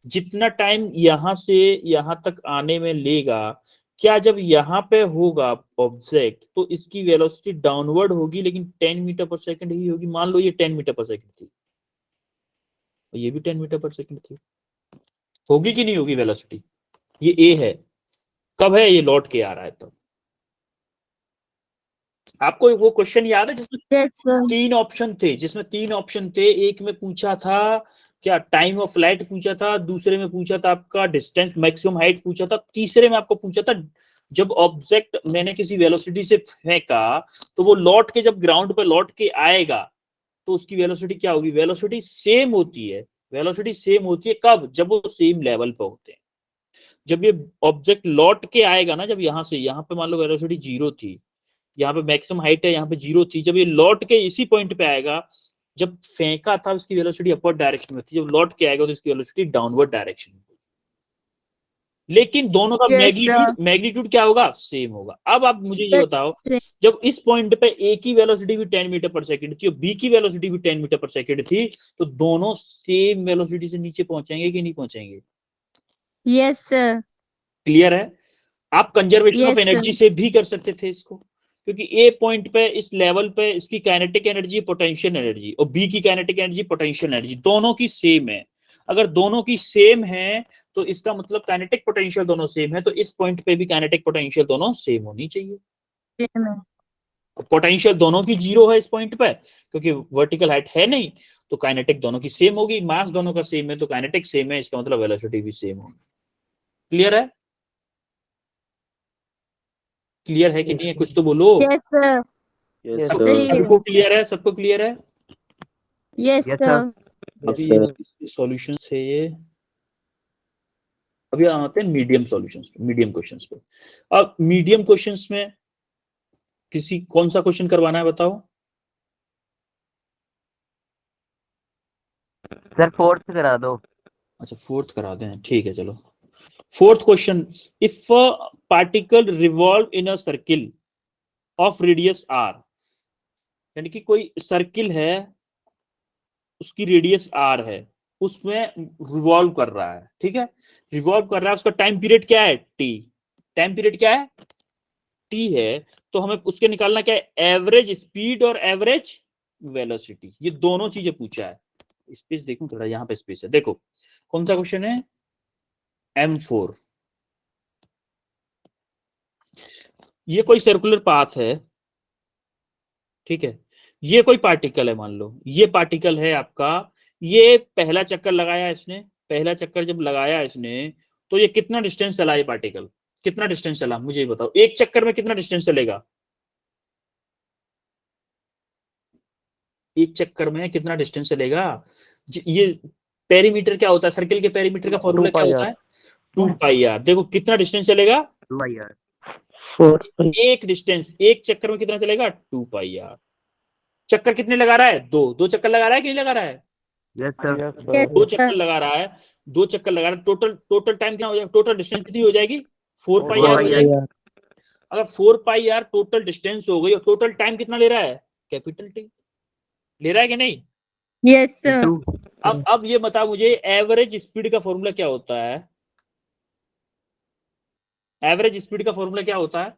जितना टाइम यहां से यहां तक आने में लेगा, क्या जब यहाँ पे होगा ऑब्जेक्ट तो इसकी वेलोसिटी डाउनवर्ड होगी लेकिन 10 मीटर पर सेकंड ही होगी। मान लो ये 10 मीटर पर सेकंड थी और ये भी 10 मीटर पर सेकंड थी, होगी कि नहीं होगी वेलोसिटी? ये ए है, कब है ये लौट के आ रहा है तब, आपको वो क्वेश्चन याद है जिसमें यस सर, तीन ऑप्शन थे, एक में पूछा था क्या टाइम ऑफ फ्लाइट पूछा था, दूसरे में पूछा था आपका डिस्टेंस मैक्सिमम हाइट पूछा था, तीसरे में आपको पूछा था जब ऑब्जेक्ट मैंने किसी वेलोसिटी से फेंका तो वो लौट के जब ग्राउंड पे लौट के आएगा तो उसकी वेलोसिटी क्या होगी। वेलोसिटी सेम होती है, वेलोसिटी सेम होती है कब, जब वो सेम लेवल पे होते हैं। जब ये ऑब्जेक्ट लौट के आएगा ना, जब यहाँ से यहाँ पे मान लो वेलोसिटी 0 थी, यहाँ पे मैक्सिमम हाइट है, यहाँ पे 0 थी, जब ये लौट के इसी पॉइंट पे आएगा, जब फेंका था उसकी वेलोसिटी अपवर्ड डायरेक्शन में थी, जब लौट के आएगा तो इसकी वेलोसिटी डाउनवर्ड डायरेक्शन में। लेकिन दोनों का यस सर, मैग्नीट्यूड क्या होगा, सेम होगा। अब आप मुझे ये बताओ, जब इस पॉइंट पे ए की वेलोसिटी भी 10 मीटर पर सेकंड थी और बी की वेलोसिटी भी 10 मीटर पर सेकंड थी, तो दोनों सेम वेलोसिटी से नीचे पहुंचेंगे कि नहीं पहुंचेंगे। यस सर, क्लियर है। आप conservation of Yes, energy sir. से भी कर सकते थे इसको, क्योंकि ए पॉइंट पे इस लेवल पे इसकी काइनेटिक एनर्जी पोटेंशियल एनर्जी और बी की काइनेटिक एनर्जी पोटेंशियल एनर्जी दोनों की सेम है। अगर दोनों की सेम है तो इसका मतलब काइनेटिक पोटेंशियल दोनों सेम है, तो इस पॉइंट पे भी काइनेटिक पोटेंशियल दोनों सेम होनी चाहिए। same है। पोटेंशियल दोनों की 0 है इस पॉइंट पे, क्योंकि वर्टिकल हाइट है नहीं, तो काइनेटिक दोनों की सेम होगी, मास दोनों का सेम है तो काइनेटिक सेम है, इसका मतलब वेलोसिटी भी सेम होगी। क्लियर है, क्लियर है कि नहीं है, कुछ तो बोलो। Yes, sir. Yes, Yes, sir. sir. सबको क्लियर है, सबको क्लियर है। Yes, Yes, sir. sir. Yes, अभी sir. सॉल्यूशन है ये, अभी आते हैं मीडियम सॉल्यूशंस पे, मीडियम क्वेश्चंस पे। अब मीडियम क्वेश्चंस में किसी कौन सा क्वेश्चन करवाना है बताओ। सर फोर्थ करा दो। अच्छा फोर्थ करा दें, ठीक है चलो। Fourth question, if a particle revolve in a circle of radius r, यानी कि कोई सर्किल है उसकी रेडियस आर है, उसमें रिवॉल्व कर रहा है, ठीक है, रिवॉल्व कर रहा है, उसका टाइम पीरियड क्या है, टी। टाइम पीरियड क्या है, टी है, तो हमें उसके निकालना क्या है, एवरेज स्पीड और एवरेज वेलोसिटी, ये दोनों चीजें पूछा है। स्पेस देखो थोड़ा, यहाँ पे स्पेस है, देखो कौन सा क्वेश्चन है, M4। ये कोई सर्कुलर पाथ है, ठीक है, ये कोई पार्टिकल है, मान लो ये पार्टिकल है आपका, ये पहला चक्कर लगाया इसने, पहला चक्कर जब लगाया इसने तो ये कितना डिस्टेंस चला, ये पार्टिकल कितना डिस्टेंस चला, मुझे ये बताओ, एक चक्कर में कितना डिस्टेंस चलेगा, एक चक्कर में कितना डिस्टेंस चलेगा। ये पेरीमीटर क्या होता है, सर्किल के पेरीमीटर का फॉर्मूला क्या होता है, 2πr। देखो कितना डिस्टेंस चलेगा, 2πr। 4 एक डिस्टेंस एक चक्कर में कितना चलेगा, 2πr। चक्कर कितने लगा रहा है, दो चक्कर लगा रहा है कि नहीं लगा रहा है, yes sir. Yes, Yes, sir. दो चक्कर लगा रहा है, दो चक्कर लगा रहा है, टोटल टाइम कितना हो जाएगा, टोटल डिस्टेंस कितनी हो जाएगी, 4πr हो जाएगी। अगर 4πr टोटल डिस्टेंस हो गई और टोटल टाइम कितना ले रहा है, कैपिटल टी ले रहा है कि नहीं। Yes, sir. अब ये बता मुझे, एवरेज स्पीड का फॉर्मूला क्या होता है, एवरेज स्पीड का फॉर्मूला क्या होता है,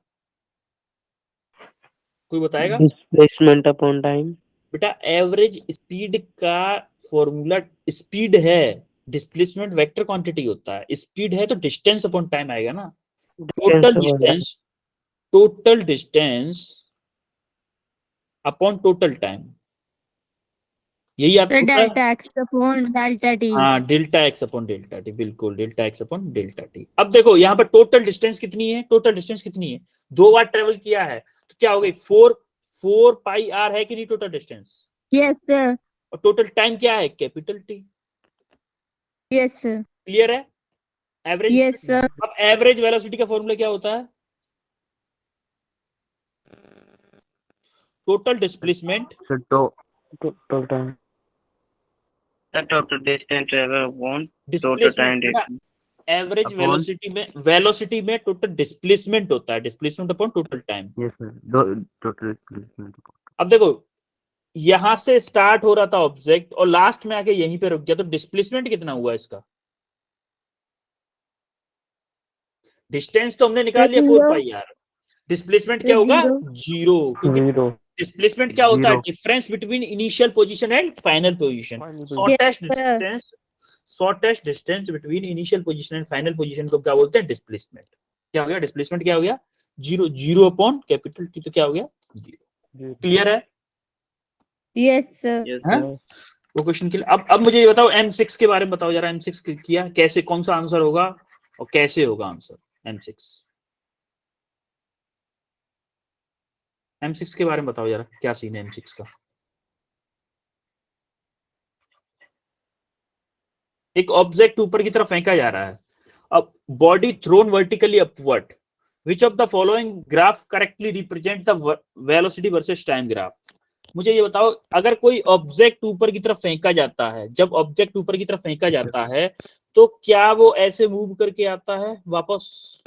कोई बताएगा। Displacement upon time. बेटा एवरेज स्पीड का फॉर्मूला, स्पीड है, डिस्प्लेसमेंट वेक्टर क्वांटिटी होता है, स्पीड है तो डिस्टेंस अपॉन टाइम आएगा ना, total distance upon total time, यही आपको The delta x upon delta t. हाँ delta X upon delta T, बिल्कुल delta X upon delta T. अब देखो यहाँ पर टोटल डिस्टेंस कितनी है, टोटल डिस्टेंस कितनी है, 2 बार ट्रेवल किया है तो क्या हो गई, 4πr है कि नहीं टोटल डिस्टेंस, Yes, sir. और टोटल टाइम क्या है, capital T. Yes, sir. Clear है, एवरेज। Yes, sir. अब एवरेज वेलोसिटी का फॉर्मूला क्या होता है, टोटल डिस्प्लेसमेंट सर तो Total time. total distance travel upon total time displacement, distance. Average Upon? Velocity में टोटल डिस्प्लेसमेंट होता है, displacement upon total time. Yes sir, total. अब देखो यहां से स्टार्ट हो रहा था ऑब्जेक्ट और लास्ट में आके यहीं पे रुक गया, तो डिस्प्लेसमेंट कितना हुआ इसका, डिस्टेंस तो हमने निकाल लिया 4πr, डिस्प्लेसमेंट क्या होगा, जीरो, क्योंकि Zero. डिस्प्लेसमेंट क्या होता है, Zero. Difference between initial position and final position, Final shortest distance between initial position and final position को क्या बोलते हैं, डिस्प्लेसमेंट। क्या हो गया, डिस्प्लेसमेंट क्या हो गया, zero, zero upon capital T, तो क्या हो गया, जीरो। क्लियर है? Yes sir. Yes, हाँ? वो क्वेश्चन के लिए अब मुझे ये बताओ M6 के बारे में बताओ जरा। M6 किया कैसे, कौन सा आंसर होगा और कैसे होगा आंसर M6? M6 के बारे में बताओ जरा, क्या सीन है M6 का? एक ऑब्जेक्ट ऊपर की तरफ फेंका जा रहा है, अब body thrown vertically upward, which of the following graph correctly represent the velocity versus time graph? मुझे ये बताओ, अगर कोई ऑब्जेक्ट ऊपर की तरफ फेंका जाता है, जब ऑब्जेक्ट ऊपर की तरफ फेंका जाता है तो क्या वो ऐसे मूव करके आता है वापस?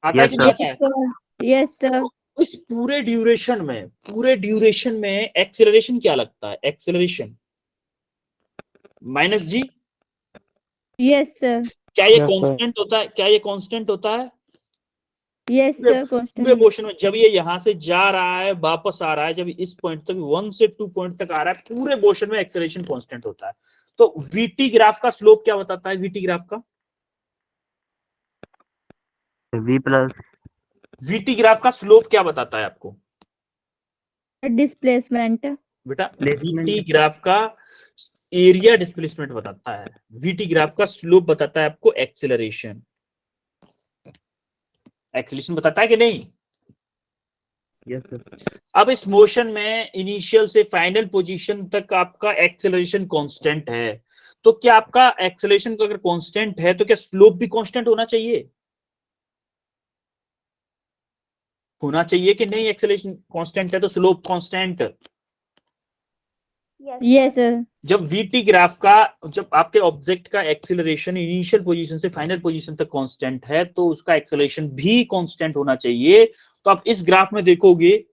आता है कि नहीं आता है? Yes sir. इस पूरे ड्यूरेशन में एक्सेलरेशन क्या लगता है? Acceleration minus G. Yes sir. क्या ये Yes, sir. कांस्टेंट होता है? क्या ये कांस्टेंट होता है? यस सर पूरे कांस्टेंट। मोशन में जब ये यहाँ से जा रहा है वापस आ रहा है, जब इस पॉइंट तक 1 से 2 पॉइंट तक आ रहा है, पूरे मोशन में एक्सेलरेशन कांस्टेंट होता है। तो वीटी ग्राफ का स्लोप क्या बताता है? वीटी ग्राफ का वीटी ग्राफ का स्लोप क्या बताता है आपको डिस्प्लेसमेंट। बेटा? वीटी ग्राफ का एरिया डिस्प्लेसमेंट बताता है, वीटी ग्राफ का स्लोप बताता है आपको एक्सेलरेशन। एक्सेलरेशन बताता है कि नहीं? Yes sir. अब इस मोशन में इनिशियल से फाइनल पोजीशन तक आपका एक्सेलरेशन कांस्टेंट है, तो क्या आपका एक्सेलरेशन अगर कांस्टेंट है तो क्या स्लोप भी कांस्टेंट होना चाहिए? होना चाहिए कि नहीं? एक्सेलरेशन कांस्टेंट है तो स्लोप कांस्टेंट। Yes sir. जब वीटी ग्राफ का, जब आपके ऑब्जेक्ट का एक्सेलरेशन इनिशियल पोजीशन से फाइनल पोजीशन तक कांस्टेंट है तो उसका एक्सेलरेशन भी कांस्टेंट होना चाहिए। तो आप इस ग्राफ में देखोगे,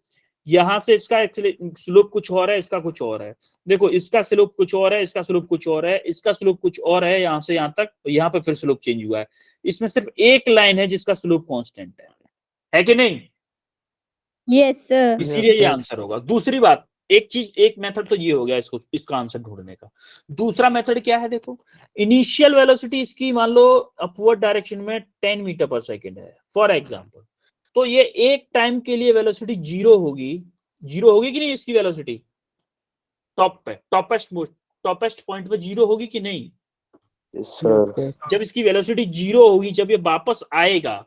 यहां से इसका स्लोप कुछ और है, इसका कुछ और है। देखो, इसका स्लोप कुछ और है, इसका स्लोप कुछ और है, इसका स्लोप कुछ और है, यहां से यहां तक, यहां पे फिर स्लोप चेंज हुआ है। इसमें सिर्फ एक लाइन है जिसका स्लोप कांस्टेंट है कि नहीं? Yes sir. इसीलिए ये आंसर होगा। दूसरी बात, एक चीज, एक मेथड तो ये हो गया इसको, इसका आंसर ढूंढने का। दूसरा मेथड क्या है? देखो, इनिशियल वेलोसिटी इसकी मान लो अपवर्ड डायरेक्शन में 10 मीटर पर सेकेंड है फॉर एग्जांपल, तो ये एक टाइम के लिए वेलोसिटी जीरो होगी कि नहीं? इसकी वेलोसिटी टॉप पे, टॉपेस्ट पॉइंट पे जीरो होगी कि नहीं? Yes, sir. जब इसकी वेलोसिटी जीरो होगी, जब ये वापस आएगा,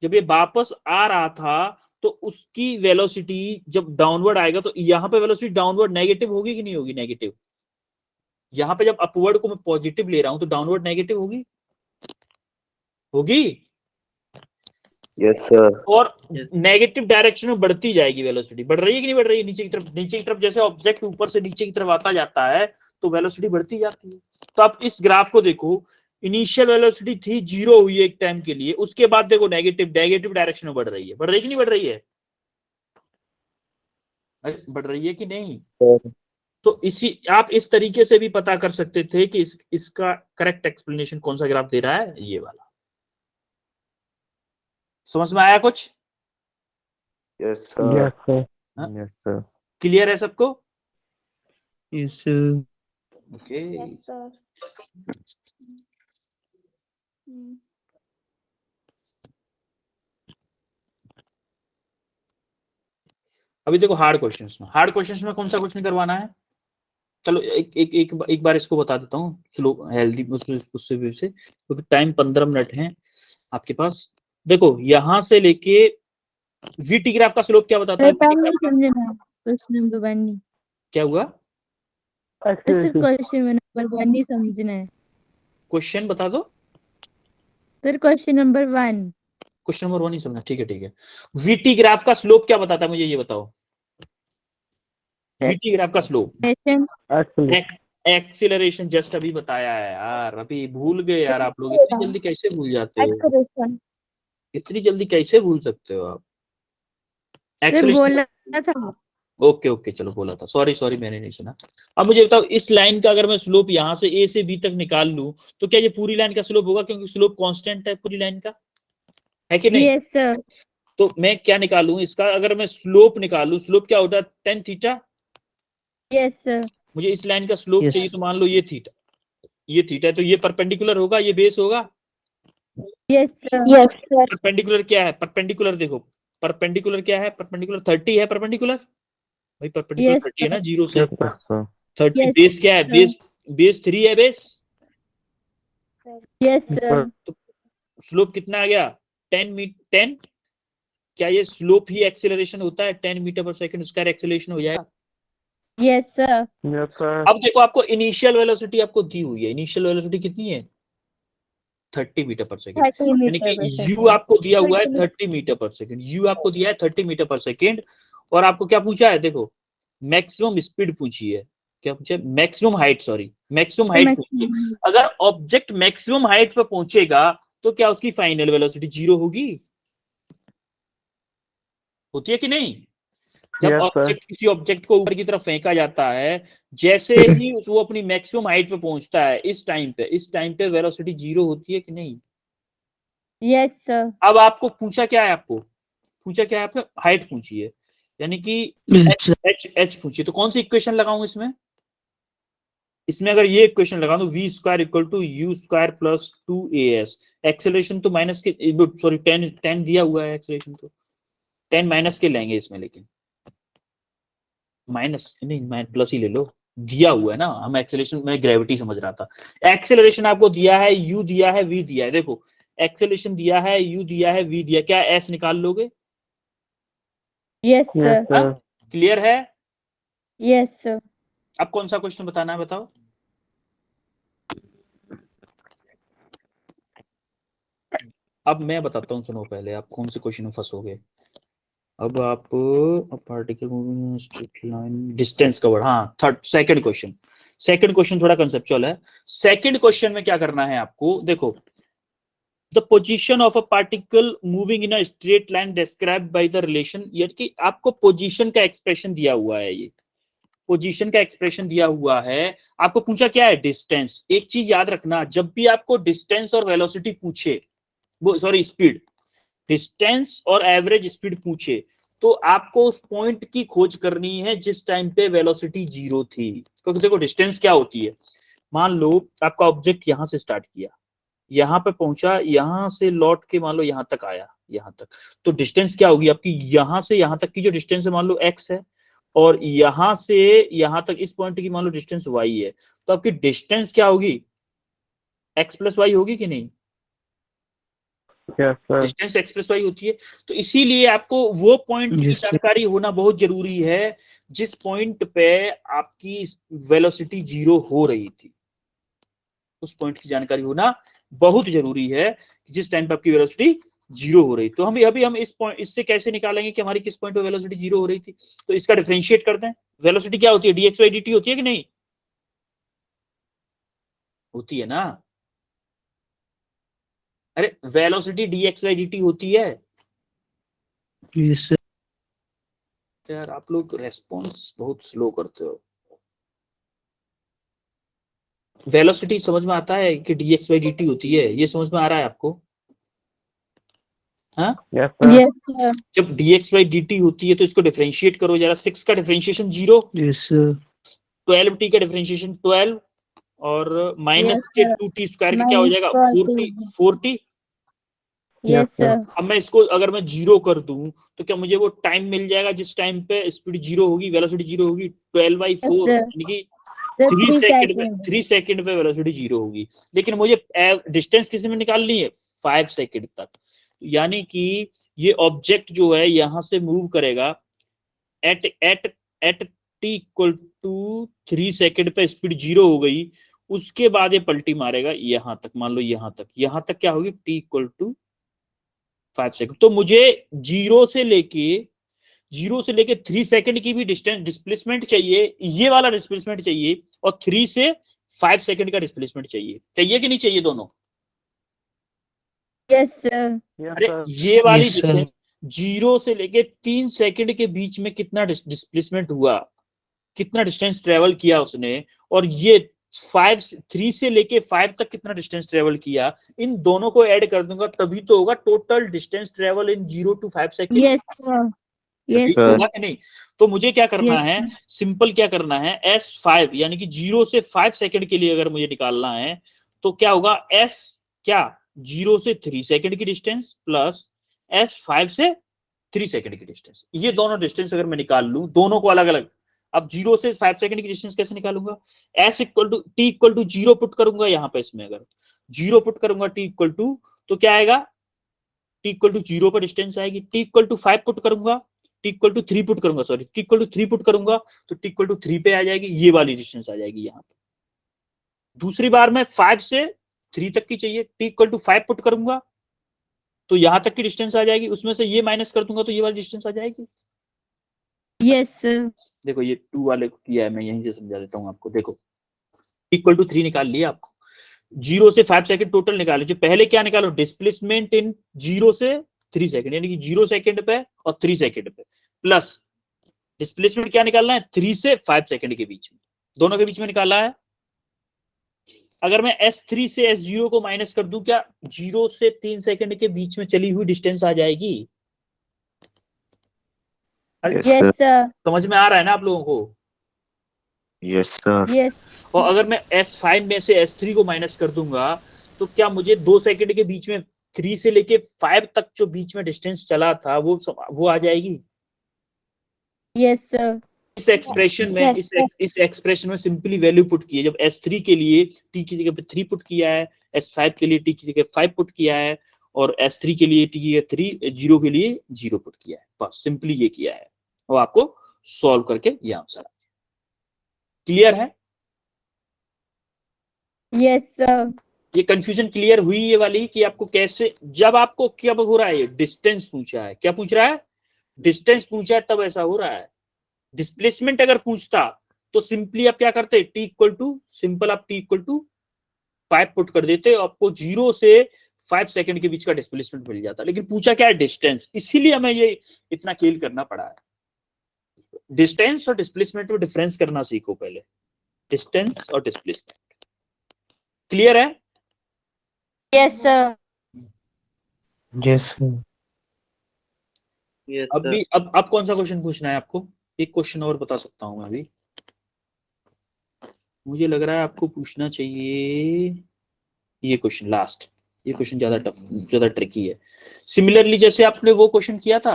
जब ये वापस आ रहा था तो उसकी वेलोसिटी जब डाउनवर्ड आएगा तो यहाँ पे वेलोसिटी डाउनवर्ड नेगेटिव होगी कि नहीं होगी? नेगेटिव। यहाँ पे जब अपवर्ड को मैं पॉजिटिव ले रहा हूं तो डाउनवर्ड नेगेटिव होगी Yes, sir. और नेगेटिव डायरेक्शन में बढ़ती जाएगी वेलोसिटी। बढ़ रही है कि नहीं बढ़ रही है? नीचे की तरफ जैसे ऑब्जेक्ट ऊपर से नीचे की तरफ आता जाता है तो वेलोसिटी बढ़ती जाती है। तो आप इस ग्राफ को देखो, इनिशियल वेलोसिटी थी, जीरो हुई एक टाइम के लिए, उसके बाद देखो नेगेटिव डायरेक्शन में बढ़ रही है। बढ़ रही है कि नहीं बढ़ रही है? बढ़ रही है कि नहीं? तो इसी, आप इस तरीके से भी पता कर सकते थे कि इसका करेक्ट एक्सप्लेनेशन कौन सा ग्राफ दे रहा है, ये वाला। समझ में आया कुछ? Yes, sir. Yes, sir. Yes sir. Clear है सबको? Yes, sir. ओके। अभी देखो हार्ड क्वेश्चंस में कौन सा क्वेश्चन करवाना है? चलो एक बार इसको बता देता हूँ स्लो हेल्दी उससे भी से, क्योंकि टाइम 15 मिनट है आपके पास। देखो, यहां से लेके वीटी ग्राफ का स्लोप क्या बताता है? समझना क्वेश्चन नंबर 1 नहीं। क्या हुआ? सिर्फ क्वेश्चन नंबर 1 नहीं समझना है क्वेश्चन बता दो। फिर क्वेश्चन नंबर 1। क्वेश्चन नंबर 1 नहीं समझा? ठीक है। वीटी ग्राफ का स्लोप क्या बताता है, मुझे ये बताओ। वीटी ग्राफ का स्लोप एक्सीलरेशन जस्ट अभी बताया है यार, अभी भूल गए यार आप लोग। इतनी जल्दी कैसे भूल जाते हो? इतनी जल्दी कैसे भूल सकते हो आप? सिर्फ बोला था। ओके चलो, बोला था, सॉरी मैंने नहीं सुना। अब मुझे बताओ, इस लाइन का अगर मैं स्लोप यहाँ से ए से बी तक निकाल लूं तो क्या ये पूरी लाइन का स्लोप होगा? क्योंकि स्लोप कांस्टेंट है पूरी लाइन का, है कि नहीं? Yes sir. तो मैं क्या निकालूं इसका? अगर मैं स्लोप निकालूं, स्लोप क्या होता है? tan theta. Yes sir. मुझे इस लाइन का स्लोप Yes. चाहिए, तो मान लो ये थीटा है, तो ये परपेंडिकुलर होगा, ये बेस होगा। Yes sir. Yes sir. Perpendicular क्या है? परपेंडिकुलर देखो, परपेंडिकुलर क्या है? परपेंडिकुलर 30 है परपेंडिकुलर। भाई परपेंडिकुलर Yes, 30 है ना sir. 0 से Yes, sir. 30 Yes, बेस क्या है, sir. बेस 3 है base, Yes, Yes, sir. sir. Slope कितना आ गया 10 क्या ये स्लोप ही एक्सेलरेशन होता है 10 मीटर पर सेकंड उसका एक्सेलरेशन हो जाएगा। Yes, sir. Yes, sir. अब देखो आपको इनिशियल वेलोसिटी आपको दी हुई है, इनिशियल वेलोसिटी कितनी है 30 मीटर पर सेकंड, 30 यानी meter per कि यू second. आपको दिया हुआ है 30 30 मीटर पर सेकंड, यू आपको दिया है 30 मीटर पर सेकंड, और आपको क्या पूछा है देखो मैक्सिमम स्पीड पूछी है, क्या पूछा है maximum height, sorry maximum height पूछी है। maximum. अगर ऑब्जेक्ट मैक्सिमम हाइट पर पहुंचेगा तो क्या उसकी फाइनल वेलोसिटी 0 होगी, होती है कि नहीं। जब Yes, sir. ऑब्जेक्ट किसी ऑब्जेक्ट को ऊपर की तरफ फेंका जाता है, जैसे ही वो अपनी मैक्सिमम हाइट पे पहुंचता है इस टाइम पे वेलोसिटी 0 होती है कि नहीं। Yes, sir. अब आपको पूछा क्या है, आपको पूछा क्या है, आपको हाइट पूछी है, यानी कि Yes, sir. एच पूछी है, तो कौन सी इक्वेशन लगाऊं इसमें, इसमें अगर ये इक्वेशन लगा दूं v square equal to u square plus 2as, acceleration तो माइनस के सॉरी 10 दिया हुआ है, एक्सेलरेशन तो 10 माइनस के लेंगे इसमें, लेकिन माइनस नहीं प्लस ही ले लो, दिया हुआ है ना, हम एक्सेलरेशन में ग्रेविटी समझ रहा था। एक्सेलरेशन आपको दिया है u दिया है v दिया है, देखो एक्सेलरेशन दिया है u दिया है v दिया, क्या s निकाल लोगे, Yes, Yes, sir. sir. Clear है। Yes, sir. अब कौन सा क्वेश्चन बताना है बताओ। अब मैं बताता हूँ, सुनो पहले आप कौन से क्वेश्चन में फंसोगे। अब आप particle moving straight line distance cover, हाँ सेकंड क्वेश्चन थोड़ा कंसेप्चुअल है। सेकंड क्वेश्चन में क्या करना है आपको, देखो the position of a particle moving in a straight line described by the relation, यानी कि आपको पोजीशन का एक्सप्रेशन दिया हुआ है, ये पोजीशन का एक्सप्रेशन दिया हुआ है, आपको पूछा क्या है डिस्टेंस। एक चीज याद रखना, जब भी आपको डिस्टेंस और वेलोसिटी पूछे, वो सॉरी स्पीड, डिस्टेंस और एवरेज स्पीड पूछे, तो आपको उस पॉइंट की खोज करनी है जिस टाइम पे वेलोसिटी 0 थी। क्योंकि देखो डिस्टेंस क्या होती है, मान लो आपका ऑब्जेक्ट यहां से स्टार्ट किया, यहां पे पहुंचा, यहां से लौट के मान लो यहां तक आया, यहां तक, तो डिस्टेंस क्या होगी आपकी, यहां से यहां तक की जो डिस्टेंस है मान लो x है, और यहां से यहां तक इस पॉइंट की मान लो डिस्टेंस y है, तो आपकी डिस्टेंस क्या होगी x प्लस वाई होगी कि नहीं, Yes, sir. Distance x plus y होती है। तो इसीलिए आपको वो पॉइंट की Yes, sir. जानकारी होना बहुत जरूरी है जिस पॉइंट पे आपकी वेलोसिटी 0 हो रही थी, उस पॉइंट की जानकारी होना बहुत जरूरी है जिस टाइम पे आपकी वेलोसिटी 0 हो रही। तो हम अभी हम इस पॉइंट इससे कैसे निकालेंगे कि हमारी किस पॉइंट पे वेलोसिटी 0 हो रही थी, तो इसका डिफरेंशिएट करते हैं। वेलोसिटी क्या होती है, dx by dt होती है कि नहीं, होती है ना, अरे वेलोसिटी dx by dt होती है। Yes, sir. यार आप लोग रेस्पॉन्स बहुत स्लो करते हो। वेलोसिटी समझ में आता है कि dx by dt होती है, ये समझ में आ रहा है आपको, हाँ Yes, sir. Yes, sir. जब dx by dt होती है तो इसको डिफरेंशिएट करो जरा, 6 का डिफरेंशिएशन 0, Yes, sir. 12t का डिफरेंशिएशन 12, और माइनस Yes, के sir. 2t स्क्वायर का क्या हो जाएगा 4t। Yes, sir. अब मैं इसको अगर मैं 0 कर दूं तो क्या मुझे वो टाइम मिल जाएगा जिस टाइम पे स्पीड 0 होगी, वेलोसिटी 0 होगी, 12/4, sir. यानी कि The 3 3 सेकंड में seconds. 3 सेकंड पे वेलोसिटी 0 होगी। लेकिन मुझे डिस्टेंस किसी में निकालनी है 5 सेकंड तक, यानी कि ये ऑब्जेक्ट जो है यहां से मूव करेगा at at at t equal to 3 second पे स्पीड 0 हो गई, उसके बाद ये पलटी मारेगा यहां तक, मान लो यहां तक क्या होगी t इक्वल टू 5 सेकंड। तो मुझे 0 से लेके 3 सेकंड की भी डिस्टेंस डिस्प्लेसमेंट चाहिए, ये वाला डिस्प्लेसमेंट चाहिए, और 3 से 5 सेकंड का डिस्प्लेसमेंट चाहिए कि नहीं चाहिए दोनों। Yes, sir. Yes, अरे sir. ये वाली Yes, sir. डिस्टेंस 0 से लेके 3 सेकंड के बीच में कितना डिस्प्लेसमेंट हुआ, कितना डिस्टेंस ट्रेवल किया उसने, और ये 3 से लेके 5 तक कितना डिस्टेंस ट्रेवल किया, इन दोनों को ऐड कर दूंगा तभी तो होगा total distance travel in 0 to 5 second. Yes, sir. Yes, ठीक sir. होगा कि नहीं। तो मुझे क्या करना Yes, है, sir. सिंपल क्या करना है, S5 यानी कि 0 से 5 सेकंड के लिए अगर मुझे निकालना है तो क्या होगा, S क्या 0 से 3 सेकंड की डिस्टेंस प्लस S 5 से 3 सेकंड की डिस्टेंस। ये दोनों डिस्टेंस अगर मैं निकाल लूं दोनों को अलग अलग, अब 0 से 5 सेकंड की डिस्टेंस कैसे निकालूंगा? s equal to t equal to 0 put करूंगा यहाँ पे, इसमें अगर 0 पुट करूंगा t इक्वल टू, तो क्या आएगा? t इक्वल टू 0 पर डिस्टेंस आएगी। t इक्वल टू 5 पुट करूंगा, t इक्वल टू 3 पुट करूंगा, sorry t equal to 3 put करूंगा तो t इक्वल टू 3 पे आ जाएगी, ये वाली डिस्टेंस आ जाएगी यहाँ पे। दूसरी बार में 5 से 3 तक की चाहिए, t इक्वल टू 5 पुट करूंगा तो यहां तक की डिस्टेंस आ जाएगी, उसमें से ये माइनस कर दूंगा तो ये वाली डिस्टेंस आ जाएगी। Yes sir. देखो ये 2 वाले को किया है, मैं यहीं से समझा देता हूँ आपको। देखो इक्वल टू 3 निकाल लिया आपको, 0 से 5 सेकंड टोटल निकाल लीजिए। पहले क्या निकालो? डिस्प्लेसमेंट इन 0 से 3 सेकंड, यानी कि 0 सेकंड पे और 3 सेकंड पे, प्लस डिस्प्लेसमेंट क्या निकालना है? 3 से 5 सेकंड के बीच में, दोनों के बीच में निकाला है। अगर मैं S3 से S0 को माइनस कर दूं, क्या 0 से 3 सेकंड के बीच में चली हुई डिस्टेंस आ जाएगी? Yes, yes sir. सर। समझ में आ रहा है ना आप लोगों को? Yes, sir. यस। और अगर मैं S5 में से S3 को माइनस कर दूंगा तो क्या मुझे 2 सेकंड के बीच में 3 से लेके 5 तक जो बीच में डिस्टेंस चला था वो आ जाएगी? Yes sir. इस एक्सप्रेशन में Yes, sir. इस एक्सप्रेशन में सिंपली वैल्यू पुट की है। जब S3 के लिए t की जगह पे 3 पुट किया है, S5 के लिए t की जगह 5 पुट किया है, और S3 के लिए t की जगह 3, 0 के लिए 0 पुट किया है, बस सिंपली ये किया है और आपको सॉल्व करके ये आंसर। क्लियर है? Yes sir. ये कंफ्यूजन क्लियर हुई ये वाली कि आपको कैसे, जब आपको क्या हो रहा है, ये डिस्टेंस पूछा है, क्या पूछ रहा है? डिस्टेंस पूछा है, तब ऐसा हो रहा है। डिस्प्लेसमेंट अगर पूछता तो सिंपली आप क्या करते? t इक्वल टू, सिंपल आप t इक्वल टू 5 पुट कर देते, आपको 0 से 5 सेकंड के बीच का डिस्प्लेसमेंट मिल जाता। लेकिन पूछा क्या है? डिस्टेंस, इसीलिए हमें ये इतना खेल करना पड़ा है। डिस्टेंस और डिस्प्लेसमेंट में डिफरेंस करना सीखो पहले, डिस्टेंस और डिस्प्लेसमेंट। क्लियर है? Yes sir. Yes, sir. Yes, अब sir. भी अब कौन सा क्वेश्चन पूछना है आपको? एक क्वेश्चन और बता सकता हूं मैं अभी, मुझे लग रहा है आपको पूछना चाहिए ये क्वेश्चन लास्ट। ये क्वेश्चन ज्यादा टफ, ज्यादा ट्रिकी है। सिमिलरली जैसे आपने वो क्वेश्चन किया था,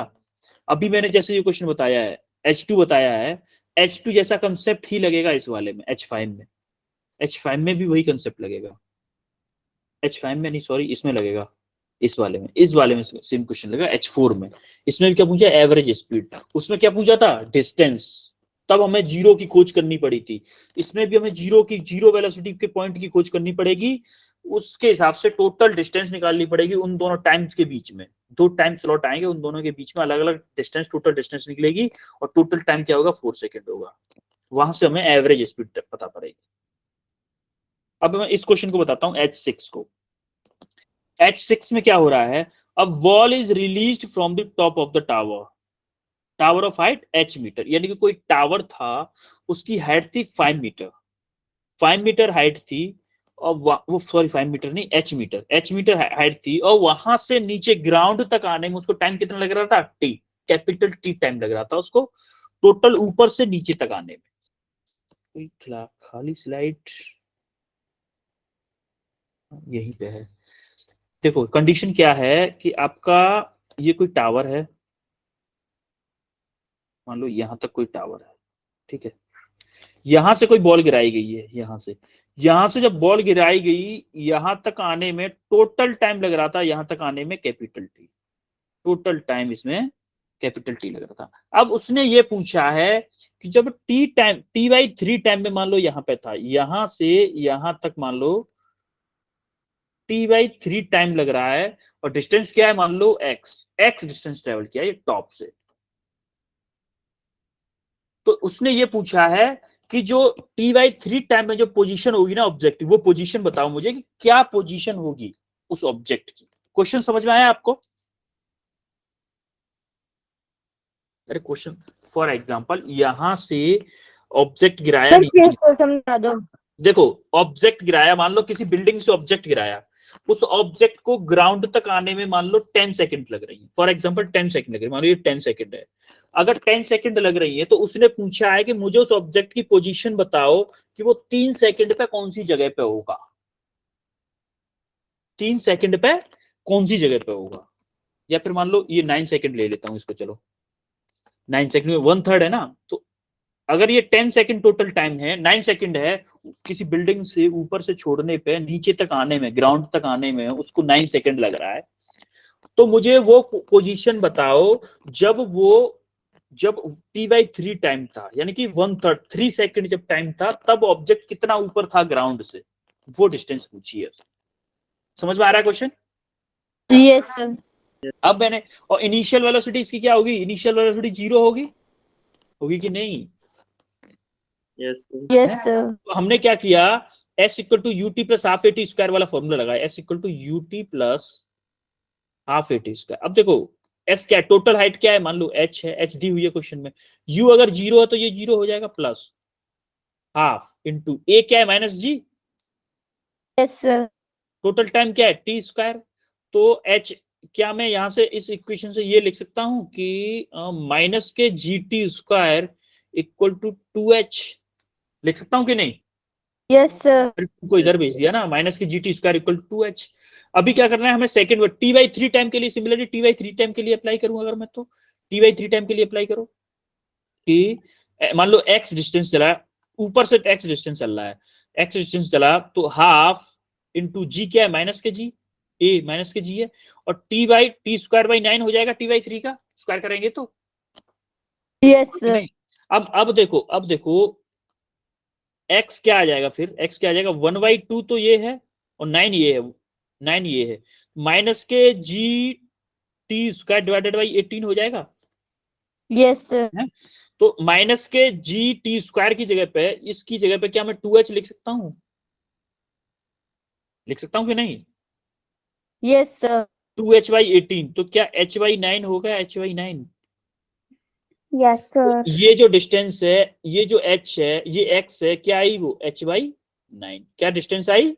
अभी मैंने जैसे ये क्वेश्चन बताया है, H2 बताया है, H2 जैसा कंसेप्ट ही लगेगा इस वाले में, H5 में। H5 में भी वही कंसेप्ट लगेगा, H5 में नहीं, सॉरी, इसमें लगेगा, इस वाले में सेम क्वेश्चन लगेगा H4 में। इसमें भी क्या पूछा? Average speed. उसमें क्या पूछा था? डिस्टेंस। तब हमें 0 की खोज करनी पड़ी थी। इसमें भी हमें 0 वेलोसिटी के पॉइंट की खोज करनी पड़ेगी, उसके हिसाब से टोटल डिस्टेंस निकालनी पड़ेगी उन दोनों टाइम्स के बीच में। 2 टाइम स्लॉट आएंगे, उन दोनों के बीच में अलग अलग डिस्टेंस, टोटल डिस्टेंस निकलेगी और टोटल टाइम क्या होगा? 4 सेकेंड होगा। वहां से हमें एवरेज स्पीड पता पड़ेगी। अब मैं इस क्वेश्चन को बताता हूँ, H6 को। H6 में क्या हो रहा है? अब ball is released from the top of the tower of height h metre, यानी कि कोई टावर था, उसकी हाइट थी 5 मीटर, 5 मीटर हाइट थी, और वो सॉरी 5 मीटर नहीं, h मीटर हाइट थी, और वहां से नीचे ग्राउंड तक आने में उसको टाइम कितना लग रहा था? t, कैपिटल T टाइम लग रहा था उसको, टोटल ऊपर से नीचे तक आने में। खाली स्लाइड यहीं पे है। देखो कंडीशन क्या है कि आपका ये कोई टावर है, मान लो यहां तक कोई टावर है, ठीक है, यहां से कोई बॉल गिराई गई है, यहां से जब बॉल गिराई गई, यहां तक आने में टोटल टाइम लग रहा था, यहां तक आने में कैपिटल T, टोटल टाइम इसमें कैपिटल T लग रहा था। अब उसने ये पूछा है कि जब T/3 टाइम में मान लो यहां पे था, यहां से यहां तक मान लो T/3 टाइम लग रहा है, और डिस्टेंस क्या है? मान लो x डिस्टेंस ट्रेवल किया ये टॉप से। तो उसने ये पूछा है कि जो T/3 टाइम में जो पोजीशन होगी ना ऑब्जेक्ट, वो पोजीशन बताओ मुझे कि क्या पोजीशन होगी उस ऑब्जेक्ट की। क्वेश्चन समझ में आया आपको? अरे क्वेश्चन फॉर एग्जांपल, यहां से ऑब्जेक्ट गिराया, को समझा दो। देखो ऑब्जेक्ट गिराया, मान लो किसी बिल्डिंग से ऑब्जेक्ट गिराया, उस ऑब्जेक्ट को ग्राउंड तक आने में मान लो 10 सेकंड लग रही है, फॉर एग्जांपल 10 सेकंड लग रही है, मान लो ये 10 सेकंड है। अगर 10 सेकंड लग रही है तो उसने पूछा है कि मुझे उस ऑब्जेक्ट की पोजीशन बताओ कि वो 3 सेकंड पे कौन सी जगह पे होगा, 3 सेकंड पे कौन सी जगह पे होगा। या फिर मान लो ये 9 सेकंड ले लेता हूँ इसको, चलो 9 सेकंड में 1/3 है ना, तो अगर ये 10 सेकंड टोटल टाइम है, 9 सेकंड है किसी बिल्डिंग से ऊपर से छोड़ने पे नीचे तक आने में, ग्राउंड तक आने में उसको 9 सेकंड लग रहा है, तो मुझे वो पोजीशन बताओ जब t/3 टाइम था, यानी कि 1/3 3 सेकंड जब टाइम था, तब ऑब्जेक्ट कितना ऊपर था ग्राउंड से, वो डिस्टेंस पूछिए। समझ में आ रहा है क्वेश्चन? Yes sir. अब मैंने, और इनिशियल वेलोसिटी इसकी क्या होगी, इनिशियल वेलोसिटी 0 होगी कि नहीं? Yes, sir. Yes sir. तो हमने क्या किया, s equal to u t plus half a t square वाला फॉर्मूला लगाया, s equal to u t plus half a t square. अब देखो s क्या है, टोटल हाइट क्या है, मान लो h है, h दी हुई है क्वेश्चन में, u अगर 0 है तो ये 0 हो जाएगा, प्लस हाफ इंटू a क्या है, minus g, yes sir. Total time क्या है टी स्क्वायर। तो h क्या मैं यहां से इस इक्वेशन से ये लिख सकता हूं कि माइनस के g t square equal to 2h, लिख सकता हूं कि नहीं? Yes sir. को इधर भेज दिया ना, माइनस के g t square equal to 2h। अभी क्या करना है हमें, सेकंड वर्ड t/3 टाइम के लिए, सिमिलरली t/3 टाइम के लिए अप्लाई करूंगा अगर मैं, तो t/3 टाइम के लिए अप्लाई करो कि मान लो x डिस्टेंस चला, ऊपर से x डिस्टेंस चल रहा है, x डिस्टेंस चला तो हाफ इंटू जी क्या है, माइनस के जी, a माइनस के जी है, और t स्क्वायर बाई 9 हो जाएगा, t/3 का स्क्वायर करेंगे तो यस सर। नहीं। अब देखो x क्या आ जाएगा, फिर x क्या आ जाएगा, 1/2 तो ये है और 9 ये है, 9 ये है, माइनस के g t square divided by 18 हो जाएगा। Yes sir. तो माइनस के जी टी स्क्वायर की जगह पे, इसकी जगह पे क्या मैं 2h लिख सकता हूं, लिख सकता हूं कि नहीं? Yes sir. 2h/18, तो क्या h/9 होगा, h/9। Yes, sir. ये जो डिस्टेंस है, ये जो h है, ये x है, क्या आई वो h/9, क्या डिस्टेंस आई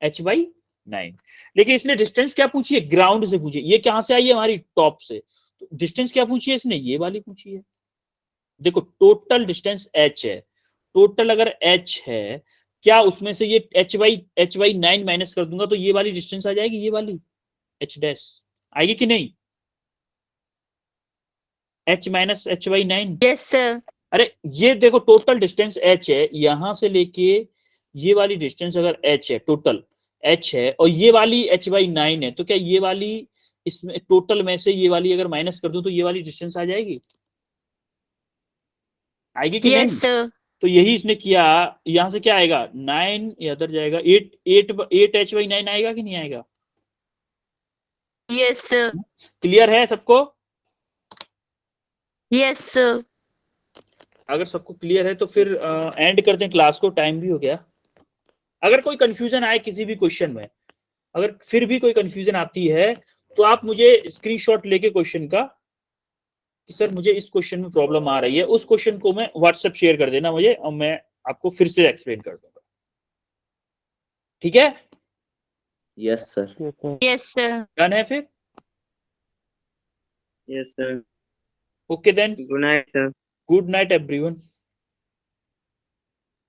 h/9। लेकिन इसने डिस्टेंस क्या पूछी है, ग्राउंड से पूछी है, ये कहां से आई है, हमारी टॉप से, तो डिस्टेंस क्या पूछी है इसने, ये वाली पूछी है। देखो टोटल डिस्टेंस h है, टोटल अगर h है, क्या उसमें से ये h/9 माइनस कर दूंगा तो ये वाली डिस्टेंस आ जाएगी, ये वाली h' आएगी कि नहीं, h minus h/9। Yes sir. अरे ये देखो टोटल डिस्टेंस h है, यहां से लेके ये वाली डिस्टेंस अगर h है, टोटल h है, और ये वाली h/9 है, तो क्या ये वाली, इसमें टोटल में से ये वाली अगर माइनस कर दूं तो ये वाली डिस्टेंस आ जाएगी, आएगी कि नहीं? Yes sir. तो यही इसने किया, यहां से क्या आएगा 9, ये अदर जाएगा 8 h/9 आएगा कि नहीं आएगा? Yes sir. क्लियर है सबको? Yes sir. अगर सबको क्लियर है तो फिर एंड करते हैं क्लास को, टाइम भी हो गया। अगर कोई कंफ्यूजन आए किसी भी क्वेश्चन में, अगर फिर भी कोई कंफ्यूजन आती है तो आप मुझे स्क्रीनशॉट लेके क्वेश्चन का, कि सर मुझे इस क्वेश्चन में प्रॉब्लम आ रही है, उस क्वेश्चन को मैं व्हाट्सएप शेयर कर देना मुझे, और मैं आपको फिर से एक्सप्लेन कर दूंगा, ठीक है? Yes, sir. Yes, sir. Yes sir. Done है फिर? Yes, sir. Okay then, Good night, sir. Good night everyone.